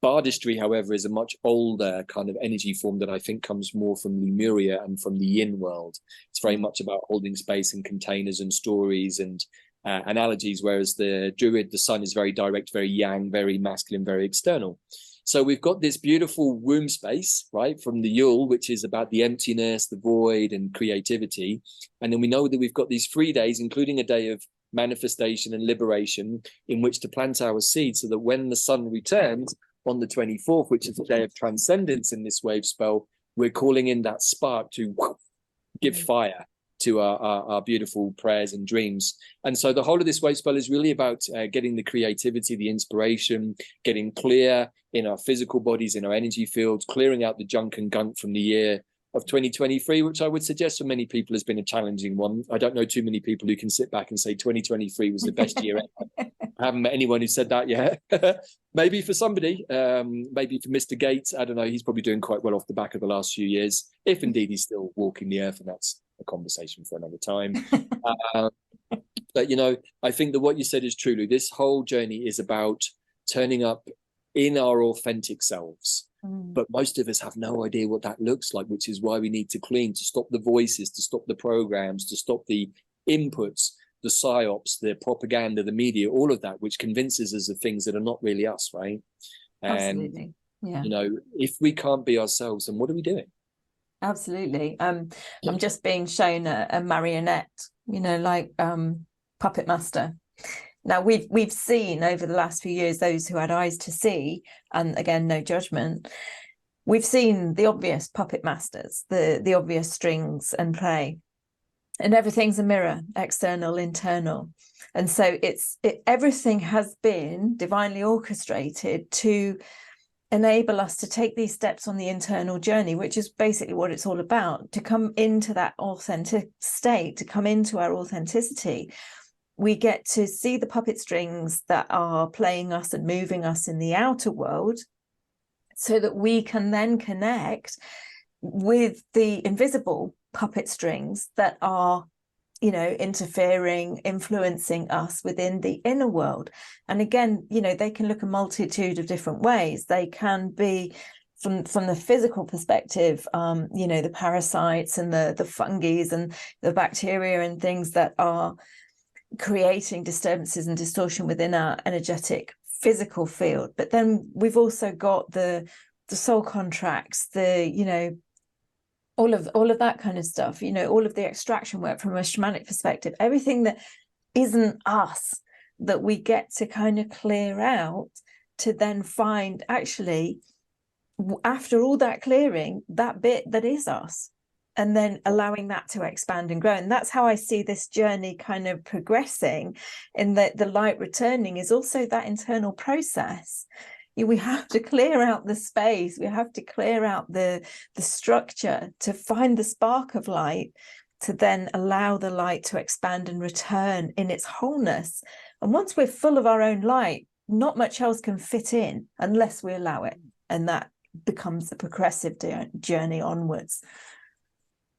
Bardistry, however, is a much older kind of energy form that I think comes more from Lemuria and from the yin world. It's very much about holding space and containers and stories and analogies, whereas the druid, the sun, is very direct, very yang, very masculine, very external. So we've got this beautiful womb space, right, from the Yule, which is about the emptiness, the void, and creativity. And then we know that we've got these 3 days, including a day of manifestation and liberation, in which to plant our seeds, so that when the sun returns on the 24th, which is the day of transcendence in this wave spell, we're calling in that spark to give fire to our beautiful prayers and dreams. And so the whole of this wave spell is really about getting the creativity, the inspiration, getting clear in our physical bodies, in our energy fields, clearing out the junk and gunk from the year of 2023, which I would suggest for many people has been a challenging one. I don't know too many people who can sit back and say 2023 was the best year ever. I haven't met anyone who said that yet. Maybe for somebody, maybe for Mr. Gates, I don't know, he's probably doing quite well off the back of the last few years, if indeed he's still walking the earth, and that's a conversation for another time. But, you know, I think that what you said is true. This whole journey is about turning up in our authentic selves. But most of us have no idea what that looks like, which is why we need to clean, to stop the voices, to stop the programs, to stop the inputs, the psyops, the propaganda, the media, all of that, which convinces us of things that are not really us, right? And, absolutely. Yeah. You know, if we can't be ourselves, then what are we doing? Absolutely. I'm just being shown a marionette, you know, like Puppet Master. Now, we've seen over the last few years, those who had eyes to see, and again, no judgment, we've seen the obvious puppet masters, the obvious strings and play. And everything's a mirror, external, internal. And so everything has been divinely orchestrated to enable us to take these steps on the internal journey, which is basically what it's all about, to come into that authentic state, to come into our authenticity. We get to see the puppet strings that are playing us and moving us in the outer world, so that we can then connect with the invisible puppet strings that are, you know, interfering, influencing us within the inner world. And again, you know, they can look a multitude of different ways. They can be from the physical perspective, you know, the parasites and the fungi and the bacteria and things that are creating disturbances and distortion within our energetic physical field. But then we've also got the soul contracts, the, you know, all of that kind of stuff, you know, all of the extraction work from a shamanic perspective, everything that isn't us, that we get to kind of clear out, to then find, actually, after all that clearing, that bit that is us, and then allowing that to expand and grow. And that's how I see this journey kind of progressing, in that the light returning is also that internal process. We have to clear out the space, we have to clear out the structure to find the spark of light, to then allow the light to expand and return in its wholeness. And once we're full of our own light, not much else can fit in unless we allow it. And that becomes the progressive journey onwards.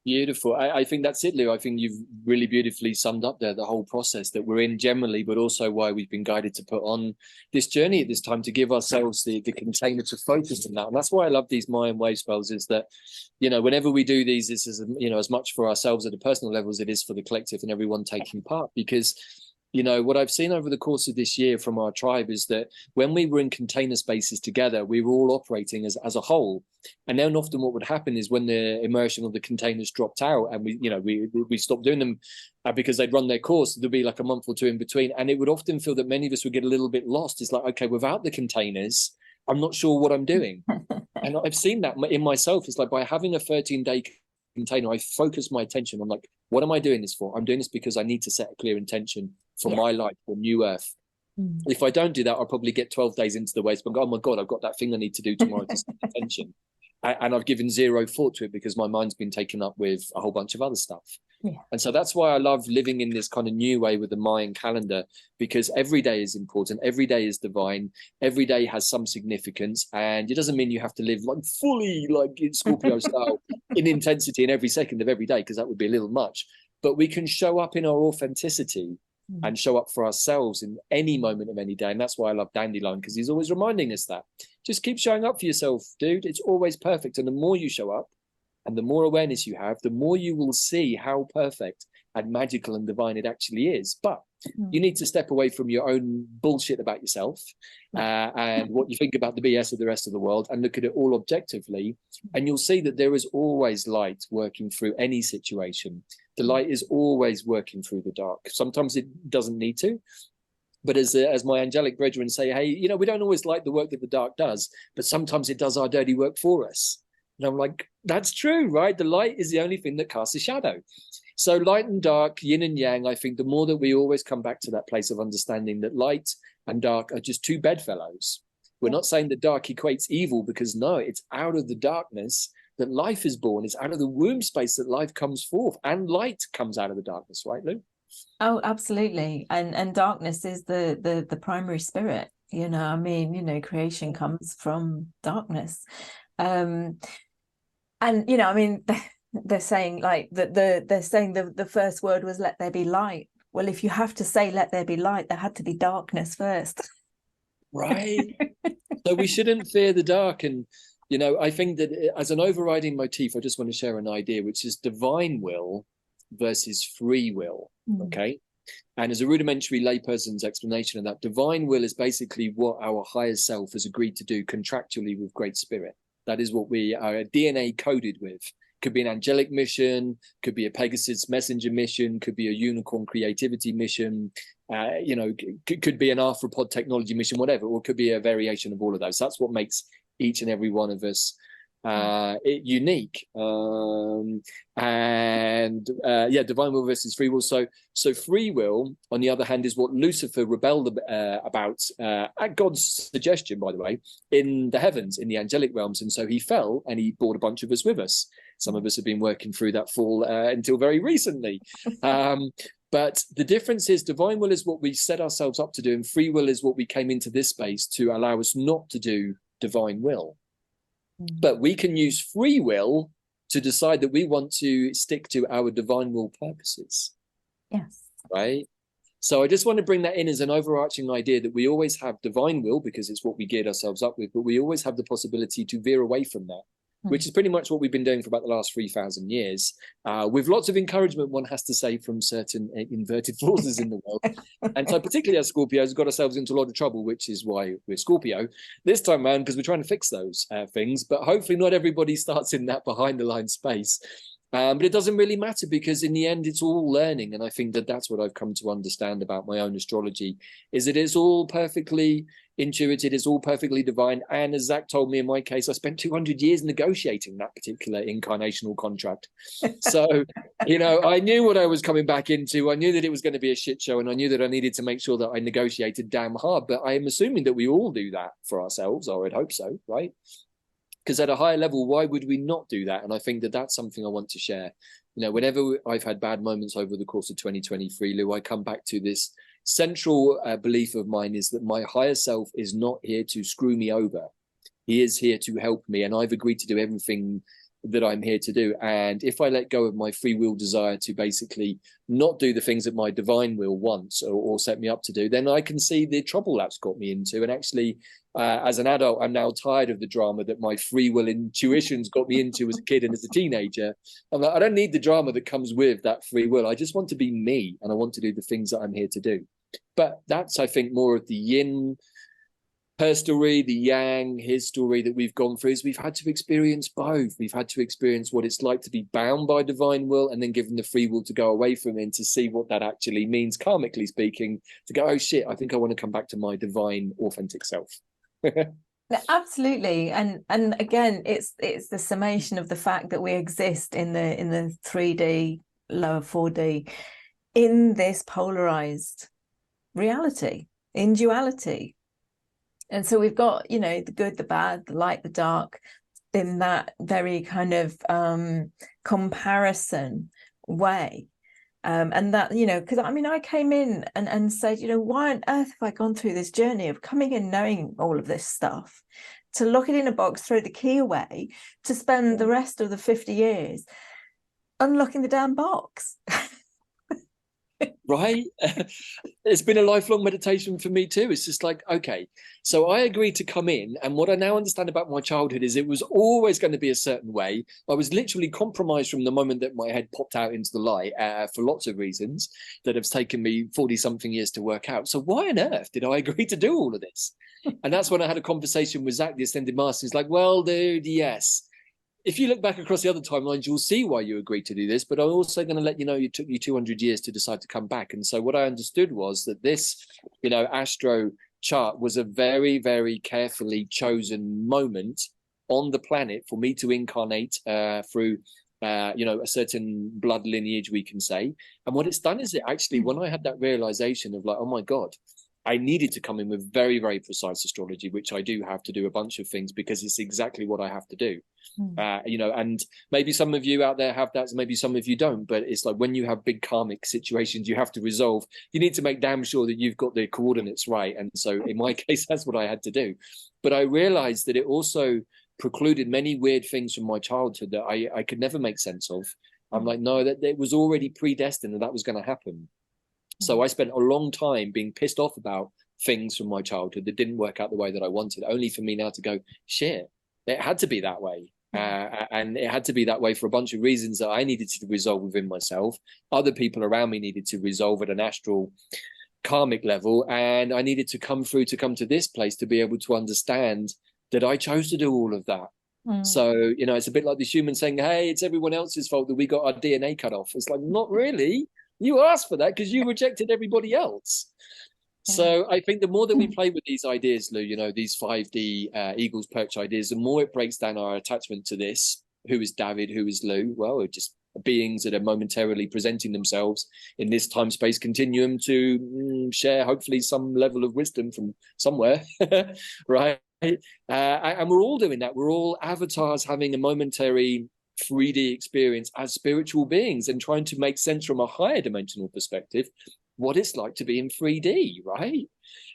Beautiful. I think that's it, Lou. I think you've really beautifully summed up there the whole process that we're in generally, but also why we've been guided to put on this journey at this time, to give ourselves the container to focus on that. And that's why I love these Mayan wave spells, is that, you know, whenever we do these, this is, you know, as much for ourselves at a personal level as it is for the collective and everyone taking part. Because, you know, what I've seen over the course of this year from our tribe is that when we were in container spaces together, we were all operating as a whole. And then often what would happen is when the immersion of the containers dropped out and we stopped doing them because they'd run their course, there'd be like a month or two in between. And it would often feel that many of us would get a little bit lost. It's like, okay, without the containers, I'm not sure what I'm doing. And I've seen that in myself. It's like, by having a 13-day container, I focus my attention on, like, what am I doing this for? I'm doing this because I need to set a clear intention for my life, for New Earth. If I don't do that, I'll probably get 12 days into the waste and go, oh my God, I've got that thing I need to do tomorrow to set attention. And I've given zero thought to it because my mind's been taken up with a whole bunch of other stuff. And so that's why I love living in this kind of new way with the Mayan calendar, because every day is important, every day is divine, every day has some significance. And it doesn't mean you have to live like fully like in Scorpio style in intensity in every second of every day, because that would be a little much. But we can show up in our authenticity and show up for ourselves in any moment of any day. And that's why I love Dandelion, because he's always reminding us that. Just keep showing up for yourself, dude. It's always perfect. And the more you show up and the more awareness you have, the more you will see how perfect and magical and divine it actually is. But you need to step away from your own bullshit about yourself and what you think about the BS of the rest of the world, and look at it all objectively. And you'll see that there is always light working through any situation. The light is always working through the dark. Sometimes it doesn't need to. But as my angelic brethren say, hey, you know, we don't always like the work that the dark does, but sometimes it does our dirty work for us. And I'm like, that's true, right? The light is the only thing that casts a shadow. So light and dark, yin and yang, I think the more that we always come back to that place of understanding that light and dark are just two bedfellows. We're not saying that dark equates evil, because no, it's out of the darkness that life is born. It's out of the womb space that life comes forth, and light comes out of the darkness, right, Lou? Oh, absolutely. And darkness is the primary spirit. You know, I mean, you know, creation comes from darkness. And, you know, I mean, they're saying like that they're saying the first word was let there be light. Well, if you have to say let there be light, there had to be darkness first. Right. So we shouldn't fear the dark. And, you know, I think that as an overriding motif, I just want to share an idea, which is divine will versus free will. Okay. And as a rudimentary layperson's explanation of that, divine will is basically what our higher self has agreed to do contractually with Great Spirit. That is what we are DNA coded with. Could be an angelic mission, could be a Pegasus messenger mission, could be a unicorn creativity mission, you know, could be an arthropod technology mission, whatever, or it could be a variation of all of those. That's what makes each and every one of us unique. Divine will versus free will. So free will, on the other hand, is what Lucifer rebelled about at God's suggestion, by the way, in the heavens, in the angelic realms. And so he fell and he brought a bunch of us with us. Some of us have been working through that fall until very recently. But the difference is divine will is what we set ourselves up to do, and free will is what we came into this space to allow us not to do divine will. But we can use free will to decide that we want to stick to our divine will purposes. Yes. Right? So I just want to bring that in as an overarching idea that we always have divine will because it's what we geared ourselves up with, but we always have the possibility to veer away from that, which is pretty much what we've been doing for about the last 3,000 years, with lots of encouragement, one has to say, from certain inverted forces in the world. And so particularly as Scorpios, got ourselves into a lot of trouble, which is why we're Scorpio this time around, because we're trying to fix those things. But hopefully not everybody starts in that behind the line space. But it doesn't really matter, because in the end, it's all learning. And I think that that's what I've come to understand about my own astrology, is that it's all perfectly intuitive, it's all perfectly divine. And as Zach told me, in my case, I spent 200 years negotiating that particular incarnational contract. So, I knew what I was coming back into. I knew that it was going to be a shit show, and I knew that I needed to make sure that I negotiated damn hard. But I am assuming that we all do that for ourselves, or I'd hope so, right? Because at a higher level, why would we not do that? And I think that that's something I want to share. Whenever I've had bad moments over the course of 2023, Lou, I come back to this central belief of mine, is that my higher self is not here to screw me over. He is here to help me. And I've agreed to do everything that I'm here to do. And if I let go of my free will desire to basically not do the things that my divine will wants or set me up to do, then I can see the trouble that's got me into. And actually, as an adult, I'm now tired of the drama that my free will intuitions got me into as a kid and as a teenager. I'm like, I don't need the drama that comes with that free will. I just want to be me, and I want to do the things that I'm here to do. But that's, I think, more of the yin, her story, the yang, his story that we've gone through, is we've had to experience both. We've had to experience what it's like to be bound by divine will, and then given the free will to go away from it and to see what that actually means, karmically speaking, to go, oh shit, I think I want to come back to my divine, authentic self. Absolutely. And again, it's the summation of the fact that we exist in the 3D, lower 4D, in this polarized reality, in duality. And so we've got, the good, the bad, the light, the dark, in that very kind of comparison way. And that, because I came in and said, why on earth have I gone through this journey of coming in knowing all of this stuff, to look it in a box, throw the key away, to spend the rest of the 50 years unlocking the damn box. Right? It's been a lifelong meditation for me too. It's just like, okay, so I agreed to come in, and what I now understand about my childhood is it was always going to be a certain way. I was literally compromised from the moment that my head popped out into the light for lots of reasons that have taken me 40 something years to work out. So why on earth did I agree to do all of this? And that's when I had a conversation with Zach, the Ascended Master. He's like, well, dude, yes. If you look back across the other timelines, you'll see why you agreed to do this, but I'm also going to let you know it took you 200 years to decide to come back. And so what I understood was that this, astro chart was a very, very carefully chosen moment on the planet for me to incarnate through, a certain blood lineage, we can say. And what it's done is it actually, when I had that realization of like, oh my God, I needed to come in with very, very precise astrology, which I do have to do a bunch of things because it's exactly what I have to do. And maybe some of you out there have that, maybe some of you don't, but it's like when you have big karmic situations you have to resolve, you need to make damn sure that you've got the coordinates right. And so in my case, that's what I had to do. But I realized that it also precluded many weird things from my childhood that I could never make sense of. I'm like, no, that it was already predestined that was going to happen. So I spent a long time being pissed off about things from my childhood that didn't work out the way that I wanted, only for me now to go, shit, it had to be that way. And it had to be that way for a bunch of reasons that I needed to resolve within myself. Other people around me needed to resolve at an astral karmic level. And I needed to come to this place to be able to understand that I chose to do all of that. So, it's a bit like the human saying, hey, it's everyone else's fault that we got our DNA cut off. It's like, not really. You asked for that because you rejected everybody else. So I think the more that we play with these ideas, Lou, you know, these 5D eagles perch ideas, the more it breaks down our attachment to this. Who is Davyd? Who is Lou? Well, we're just beings that are momentarily presenting themselves in this time-space continuum to share, hopefully, some level of wisdom from somewhere, right? And we're all doing that. We're all avatars having a momentary 3D experience as spiritual beings and trying to make sense from a higher dimensional perspective what it's like to be in 3D, right?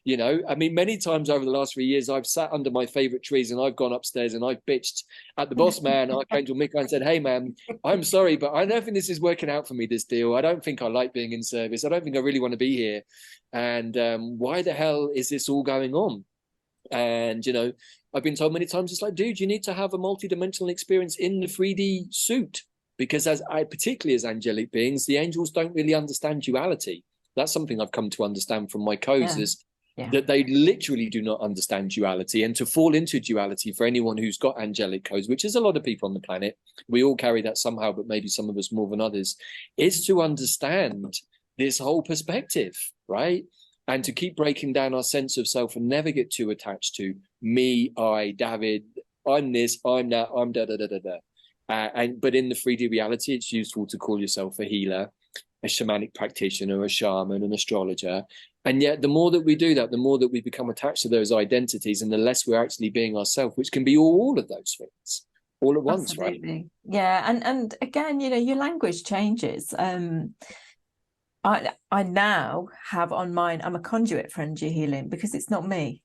You know, I mean, many times over the last 3 years, I've sat under my favorite trees and I've gone upstairs and I've bitched at the boss man, Archangel Michael, and said, hey, man, I'm sorry, but I don't think this is working out for me, this deal. I don't think I like being in service. I don't think I really want to be here. And why the hell is this all going on? And, you know, I've been told many times, it's like, dude, you need to have a multidimensional experience in the 3D suit. Because particularly as angelic beings, the angels don't really understand duality. That's something I've come to understand from my codes is that they literally do not understand duality. And to fall into duality for anyone who's got angelic codes, which is a lot of people on the planet, we all carry that somehow, but maybe some of us more than others, is to understand this whole perspective, right? And to keep breaking down our sense of self and never get too attached to me, I, Davyd, I'm this, I'm that, I'm da-da-da-da-da. But in the 3D reality, it's useful to call yourself a healer, a shamanic practitioner, a shaman, an astrologer. And yet the more that we do that, the more that we become attached to those identities and the less we're actually being ourselves, which can be all of those things all at once. Absolutely. Right? Yeah. And again, you know, your language changes. I now have on mine, I'm a conduit for energy healing because it's not me.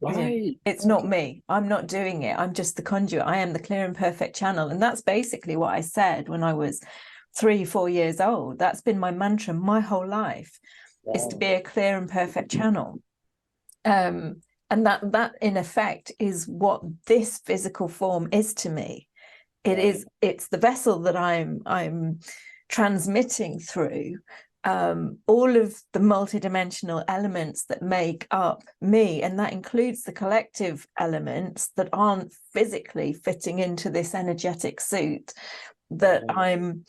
Right. It's not me. I'm not doing it. I'm just the conduit. I am the clear and perfect channel. And that's basically what I said when I was 3-4 years old. That's been my mantra my whole life, is to be a clear and perfect channel. And that in effect is what this physical form is to me. It's the vessel that I'm transmitting through. All of the multidimensional elements that make up me, and that includes the collective elements that aren't physically fitting into this energetic suit that I'm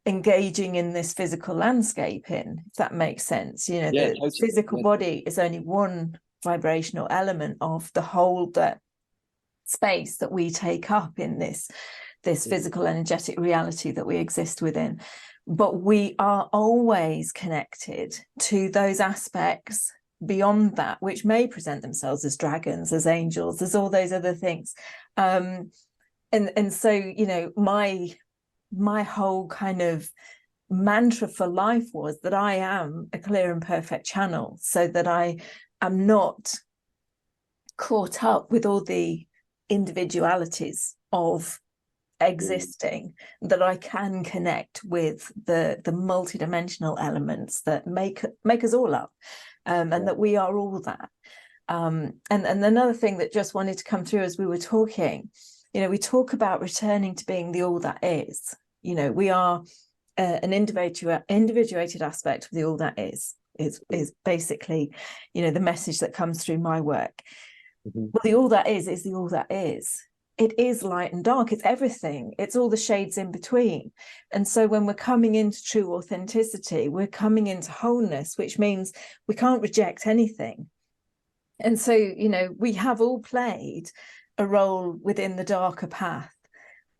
engaging in this physical landscape in, if that makes sense. You know, the totally. Physical body is only one vibrational element of the whole space that we take up in this physical energetic reality that we exist within. But we are always connected to those aspects beyond that, which may present themselves as dragons, as angels, as all those other things. And so, you know, my whole kind of mantra for life was that I am a clear and perfect channel, so that I am not caught up with all the individualities of existing, that I can connect with the multidimensional elements that make us all up, and that we are all that. And another thing that just wanted to come through as we were talking, you know, we talk about returning to being the all that is. You know, we are an individuated aspect of the all that is basically, you know, the message that comes through my work. Well, the all that is the all that is. It is light and dark. It's everything. It's all the shades in between. And so when we're coming into true authenticity, we're coming into wholeness, which means we can't reject anything. And so, you know, we have all played a role within the darker path.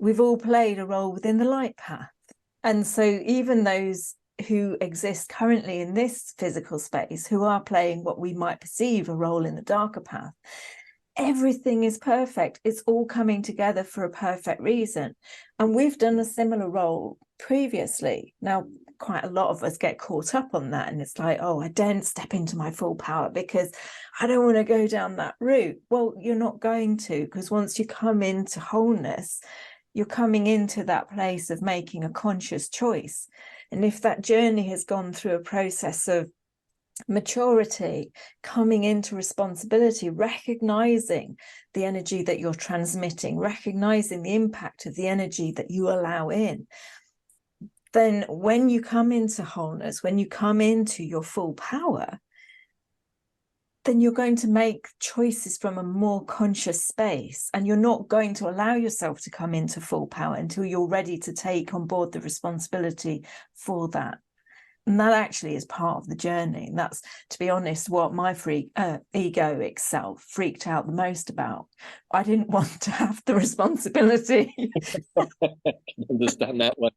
We've all played a role within the light path. And so even those who exist currently in this physical space, who are playing what we might perceive a role in the darker path, everything is perfect. It's all coming together for a perfect reason. And we've done a similar role previously. Now, quite a lot of us get caught up on that. And it's like, oh, I don't step into my full power because I don't want to go down that route. Well, you're not going to, because once you come into wholeness, you're coming into that place of making a conscious choice. And if that journey has gone through a process of maturity, coming into responsibility, recognizing the energy that you're transmitting, recognizing the impact of the energy that you allow in, then when you come into wholeness, when you come into your full power, then you're going to make choices from a more conscious space, and you're not going to allow yourself to come into full power until you're ready to take on board the responsibility for that. And that actually is part of the journey. And that's, to be honest, what my egoic self freaked out the most about. I didn't want to have the responsibility. I can understand that one.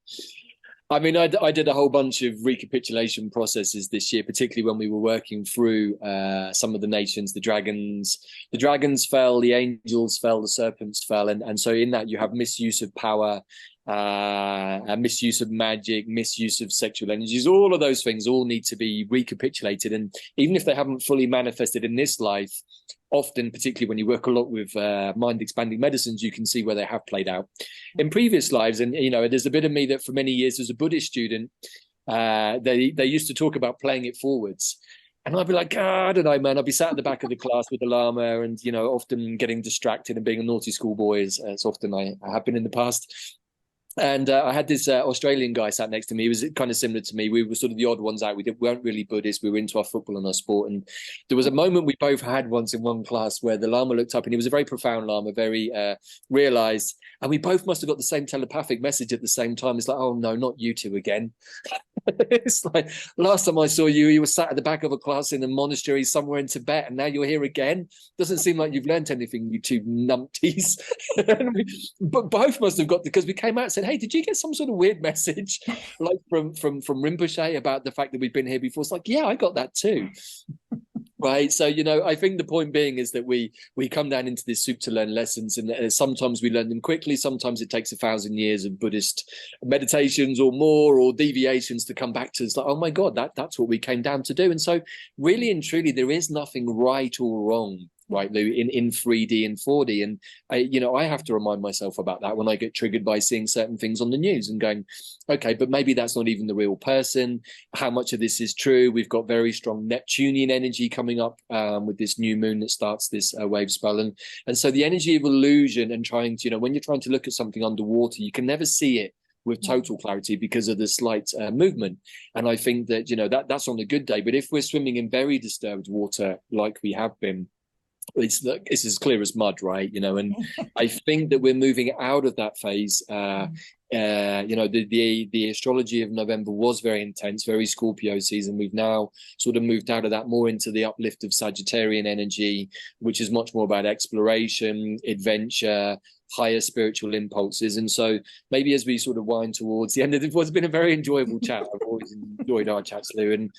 I mean, I did a whole bunch of recapitulation processes this year, particularly when we were working through some of the nations. The dragons fell, the angels fell, the serpents fell, and so in that you have misuse of power, misuse of magic, misuse of sexual energies. All of those things all need to be recapitulated, and even if they haven't fully manifested in this life, often, particularly when you work a lot with mind expanding medicines, you can see where they have played out in previous lives. And there's a bit of me that for many years as a Buddhist student, they used to talk about playing it forwards. And I'd be like, I don't know, man. I'd be sat at the back of the class with the Lama and, often getting distracted and being a naughty schoolboy, as often I have been in the past. And I had this Australian guy sat next to me. He was kind of similar to me. We were sort of the odd ones out. We weren't really Buddhist. We were into our football and our sport. And there was a moment we both had once in one class where the Lama looked up, and he was a very profound Lama, very realized. And we both must have got the same telepathic message at the same time. It's like, oh, no, not you two again. It's like, last time I saw you, you were sat at the back of a class in a monastery somewhere in Tibet, and now you're here again. Doesn't seem like you've learned anything, you two numpties. But both must have got, because we came out and said, hey, did you get some sort of weird message like from Rinpoche about the fact that we've been here before? It's like, yeah, I got that too. Right. So, I think the point being is that we come down into this soup to learn lessons, and sometimes we learn them quickly. Sometimes it takes 1,000 years of Buddhist meditations or more, or deviations to come back to. It's like, oh my God, that's what we came down to do. And so really and truly, there is nothing right or wrong, right, Lou, in 3D and 4D. And I have to remind myself about that when I get triggered by seeing certain things on the news and going, okay, but maybe that's not even the real person. How much of this is true? We've got very strong Neptunian energy coming up with this new moon that starts this wave spell. And so the energy of illusion and trying to, when you're trying to look at something underwater, you can never see it with total clarity because of the slight movement. And I think that, that's on a good day. But if we're swimming in very disturbed water like we have been, it's as clear as mud, right? And I think that we're moving out of that phase. The astrology of November was very intense, very Scorpio season. We've now sort of moved out of that more into the uplift of Sagittarian energy, which is much more about exploration, adventure, higher spiritual impulses. And so maybe as we sort of wind towards the end of it's been a very enjoyable chat. I've always enjoyed our chats, Lou. And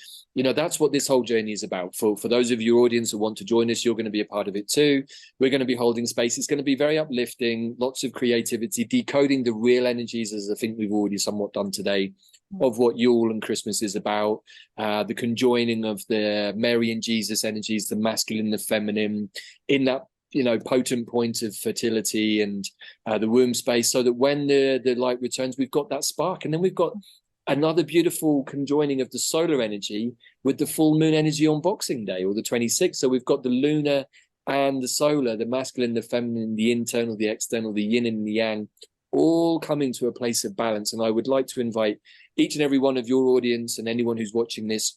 that's what this whole journey is about. For those of your audience who want to join us, you're going to be a part of it too. We're going to be holding space. It's going to be very uplifting, lots of creativity, decoding the real energies, as I think we've already somewhat done today, of what Yule and Christmas is about, the conjoining of the Mary and Jesus energies, the masculine, the feminine, in that potent point of fertility and the womb space, so that when the light returns, we've got that spark. And then we've got another beautiful conjoining of the solar energy with the full moon energy on Boxing Day, or the 26th. So we've got the lunar and the solar, the masculine, the feminine, the internal, the external, the yin and the yang, all coming to a place of balance. And I would like to invite each and every one of your audience and anyone who's watching this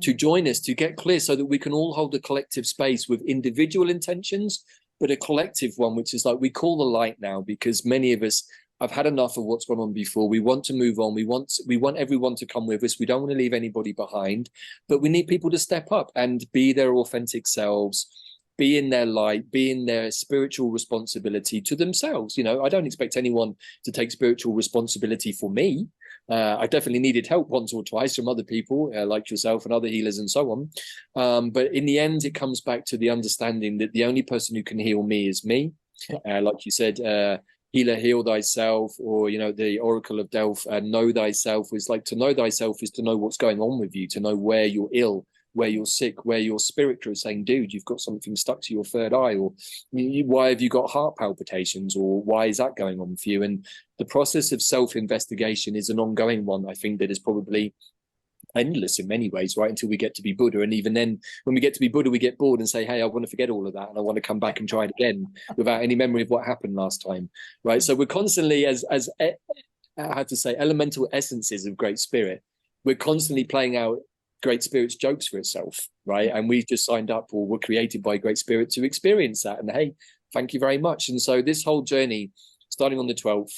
to join us, to get clear, so that we can all hold a collective space with individual intentions, but a collective one, which is like we call the light now, because many of us have had enough of what's gone on before. We want to move on. We want everyone to come with us. We don't want to leave anybody behind, but we need people to step up and be their authentic selves, be in their light, be in their spiritual responsibility to themselves. I don't expect anyone to take spiritual responsibility for me. I definitely needed help once or twice from other people like yourself and other healers and so on. But in the end, it comes back to the understanding that the only person who can heal me is me. Like you said, healer, heal thyself, or, the Oracle of Delph, know thyself, is like, to know thyself is to know what's going on with you, to know where you're ill, where you're sick, where your spirit is saying, dude, you've got something stuck to your third eye, or why have you got heart palpitations, or why is that going on for you? And the process of self-investigation is an ongoing one. I think that is probably endless in many ways, right, until we get to be Buddha. And even then, when we get to be Buddha, we get bored and say, hey, I want to forget all of that, and I want to come back and try it again without any memory of what happened last time, right? So we're constantly, as I have to say, elemental essences of Great Spirit, we're constantly playing out Great Spirit's jokes for itself, right? And we just signed up, or were created by Great Spirit to experience that. And hey, thank you very much. And so this whole journey, starting on the 12th,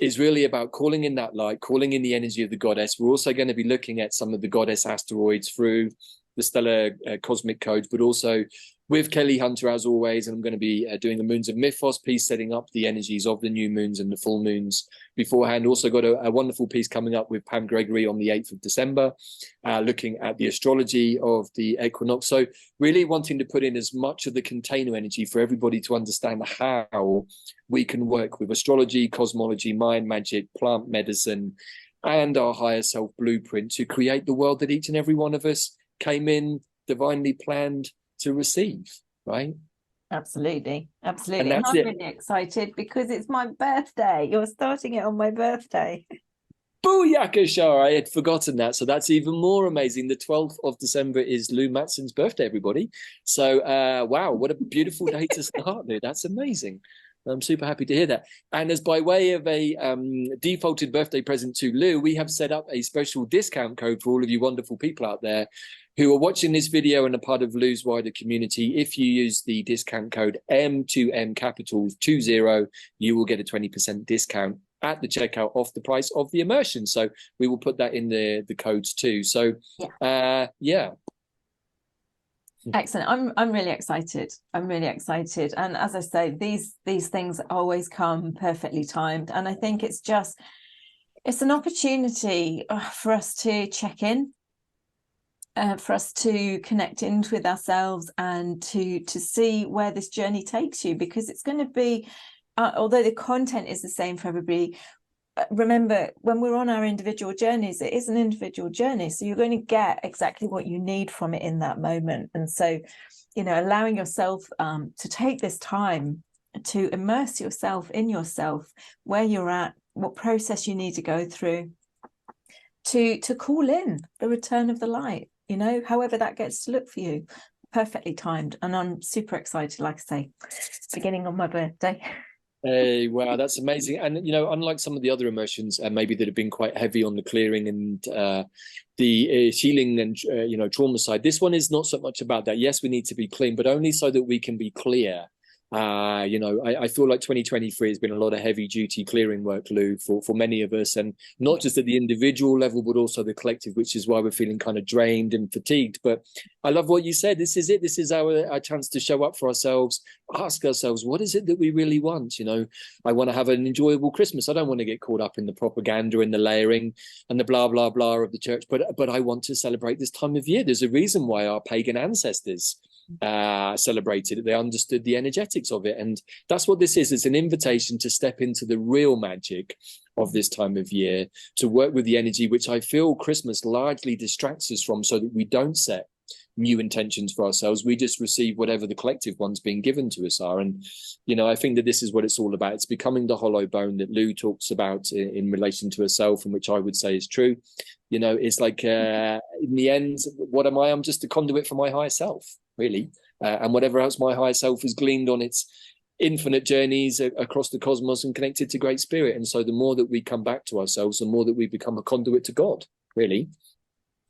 is really about calling in that light, calling in the energy of the goddess. We're also going to be looking at some of the goddess asteroids through the stellar cosmic codes, but also with Kelly Hunter, as always. And I'm going to be doing a Moons of Mythos piece, setting up the energies of the new moons and the full moons beforehand. Also got a wonderful piece coming up with Pam Gregory on the 8th of December, looking at the astrology of the equinox. So really wanting to put in as much of the container energy for everybody to understand how we can work with astrology, cosmology, mind magic, plant medicine, and our higher self blueprint to create the world that each and every one of us came in divinely planned to receive, right? Absolutely. And And that's I'm it. really excited because it's my birthday. You're starting it on my birthday. Booyaka, Shah. I had forgotten that. So that's even more amazing. The 12th of December is Lou Matson's birthday, everybody. So, wow, what a beautiful day to start there. That's amazing. I'm super happy to hear that. And as by way of a defaulted birthday present to Lou, we have set up a special discount code for all of you wonderful people out there who are watching this video and are part of Lou's wider community. If you use the discount code M2M capitals 20, you will get a 20% discount at the checkout off the price of the immersion. So we will put that in the codes too. So yeah. Excellent. I'm really excited. And as I say, these things always come perfectly timed. And I think it's an opportunity for us to check in, for us to connect in with ourselves and to see where this journey takes you, because it's going to be, although the content is the same for everybody, remember, when we're on our individual journeys, it is an individual journey. So you're going to get exactly what you need from it in that moment. And so, allowing yourself to take this time to immerse yourself in yourself, where you're at, what process you need to go through to call in the return of the light, however that gets to look for you. Perfectly timed. And I'm super excited, like I say, beginning on my birthday. Hey, wow, that's amazing. And, unlike some of the other emotions, maybe that have been quite heavy on the clearing and the healing and, trauma side, this one is not so much about that. Yes, we need to be clean, but only so that we can be clear. I feel like 2023 has been a lot of heavy duty clearing work, Lou, for many of us, and not just at the individual level, but also the collective, which is why we're feeling kind of drained and fatigued. But I love what you said. This is it. This is our chance to show up for ourselves, ask ourselves, what is it that we really want? I want to have an enjoyable Christmas. I don't want to get caught up in the propaganda and the layering and the blah, blah, blah of the church, but I want to celebrate this time of year. There's a reason why our pagan ancestors celebrated it. They understood the energetics of it, and that's what this is. It's an invitation to step into the real magic of this time of year, to work with the energy which I feel Christmas largely distracts us from, so that we don't set new intentions for ourselves. We just receive whatever the collective ones being given to us are. And I think that this is what it's all about. It's becoming the hollow bone that Lou talks about in relation to herself, and which I would say is true. It's like in the end, what am I? I'm just a conduit for my higher self, really, and whatever else my higher self has gleaned on its infinite journeys across the cosmos and connected to Great Spirit. And so the more that we come back to ourselves, the more that we become a conduit to God, really,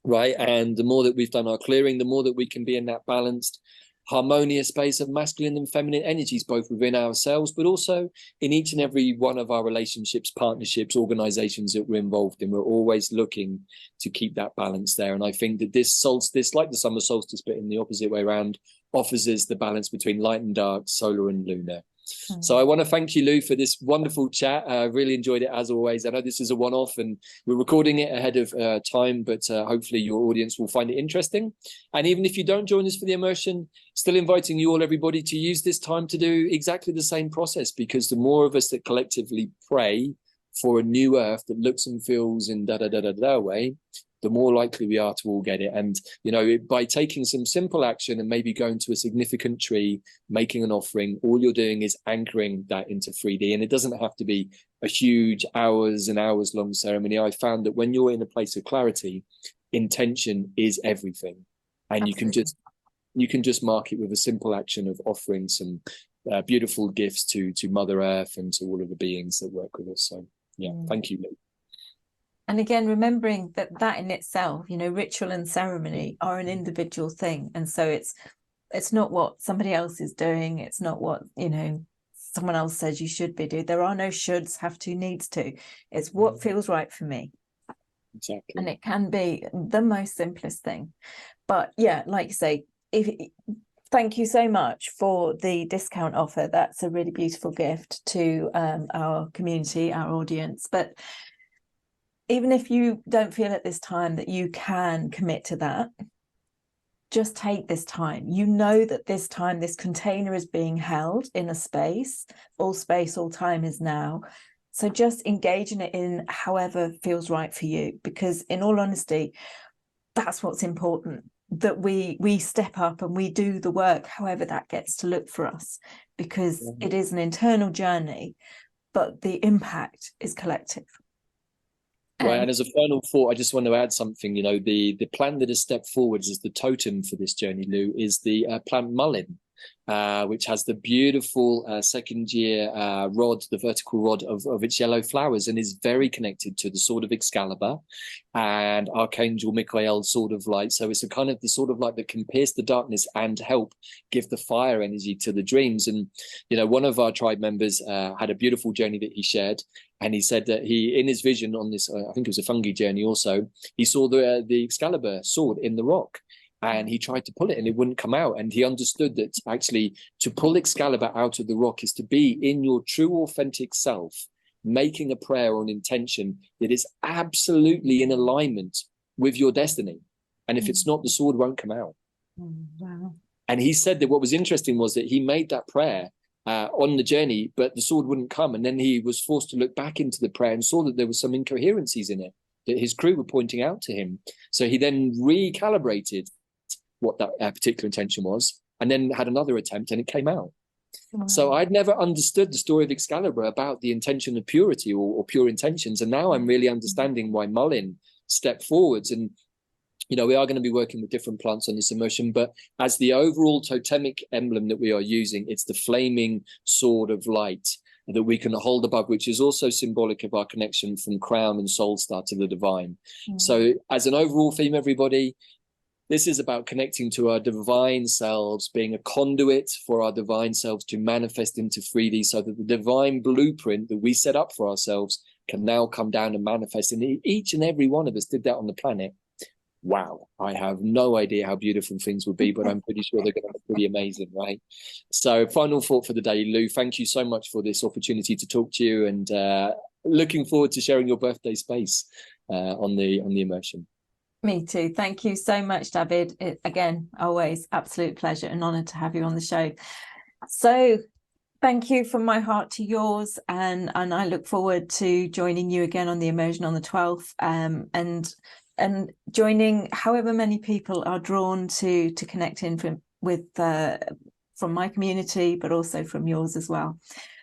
right? And the more that we've done our clearing, the more that we can be in that balanced, harmonious space of masculine and feminine energies, both within ourselves, but also in each and every one of our relationships, partnerships, organizations that we're involved in. We're always looking to keep that balance there. And I think that this solstice, like the summer solstice, but in the opposite way around, offers us the balance between light and dark, solar and lunar. So I want to thank you, Lou, for this wonderful chat. I really enjoyed it, as always. I know this is a one-off and we're recording it ahead of time, but hopefully your audience will find it interesting. And even if you don't join us for the immersion, still inviting you all, everybody, to use this time to do exactly the same process, because the more of us that collectively pray for a new earth that looks and feels in da-da-da-da-da way, the more likely we are to all get it. And, by taking some simple action and maybe going to a significant tree, making an offering, all you're doing is anchoring that into 3D. And it doesn't have to be a huge hours and hours long ceremony. I found that when you're in a place of clarity, intention is everything. And Absolutely. you can just mark it with a simple action of offering some beautiful gifts to Mother Earth and to all of the beings that work with us. So yeah, Thank you, Lou. And again, remembering that in itself, ritual and ceremony are an individual thing. And so it's not what somebody else is doing. It's not what, someone else says you should be doing. There are no shoulds, have to, needs to. It's what feels right for me. Exactly. And it can be the most simplest thing. But yeah, like you say, thank you so much for the discount offer. That's a really beautiful gift to our community, our audience. But even if you don't feel at this time that you can commit to that, just take this time. You know that this time, this container is being held in a space, all time is now. So just engage in it in however feels right for you, because in all honesty, that's what's important, that we step up and we do the work, however that gets to look for us, because it is an internal journey, but the impact is collective. Right, and as a final thought, I just want to add something. You know, the plant that has stepped forwards as the totem for this journey, Lou, is the plant mullein, which has the beautiful second year rod, the vertical rod of its yellow flowers, and is very connected to the sword of Excalibur and Archangel Michael's sword of light. So it's a kind of the sword of light that can pierce the darkness and help give the fire energy to the dreams. And, you know, one of our tribe members had a beautiful journey that he shared. And he said that he, in his vision on this, I think it was a fungi journey also, he saw the Excalibur sword in the rock. And he tried to pull it and it wouldn't come out. And he understood that actually to pull Excalibur out of the rock is to be in your true authentic self, making a prayer or an intention that is absolutely in alignment with your destiny. And if it's not, the sword won't come out. Wow. And he said that what was interesting was that he made that prayer on the journey, but the sword wouldn't come. And then he was forced to look back into the prayer and saw that there were some incoherencies in it that his crew were pointing out to him. So he then recalibrated what that particular intention was, and then had another attempt and it came out. Wow. So I'd never understood the story of Excalibur about the intention of purity or pure intentions. And now I'm really understanding why mullein stepped forwards. And, you know, we are going to be working with different plants on this immersion, but as the overall totemic emblem that we are using, it's the flaming sword of light that we can hold above, which is also symbolic of our connection from crown and soul star to the divine. So as an overall theme, everybody, this is about connecting to our divine selves, being a conduit for our divine selves to manifest into 3D, so that the divine blueprint that we set up for ourselves can now come down and manifest. And each and every one of us did that on the planet. Wow, I have no idea how beautiful things would be, but I'm pretty sure they're going to be pretty amazing, right? So final thought for the day, Lou, thank you so much for this opportunity to talk to you, and looking forward to sharing your birthday space on the immersion. Me too. Thank you so much, Davyd. Again, always absolute pleasure and honor to have you on the show. So thank you from my heart to yours, and I look forward to joining you again on the immersion on the 12th, and joining however many people are drawn to connect in from my community, but also from yours as well.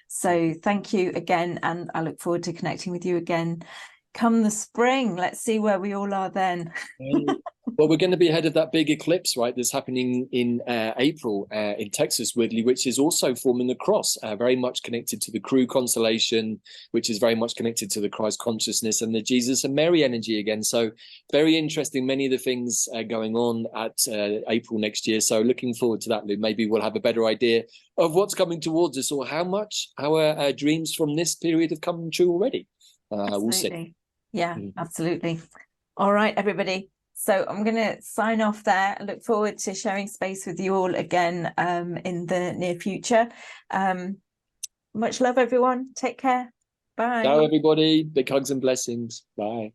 So thank you again, and I look forward to connecting with you again come the spring. Let's see where we all are then. Well, we're going to be ahead of that big eclipse, right? That's happening in April in Texas, weirdly, which is also forming a cross, very much connected to the Crew constellation, which is very much connected to the Christ consciousness and the Jesus and Mary energy again. So very interesting. Many of the things going on at April next year. So looking forward to that, Lou. Maybe we'll have a better idea of what's coming towards us, or how much our dreams from this period have come true already. We'll see. Yeah, absolutely. All right, everybody. So I'm going to sign off there. I look forward to sharing space with you all again in the near future. Much love, everyone. Take care. Bye. Ciao, everybody. Big hugs and blessings. Bye.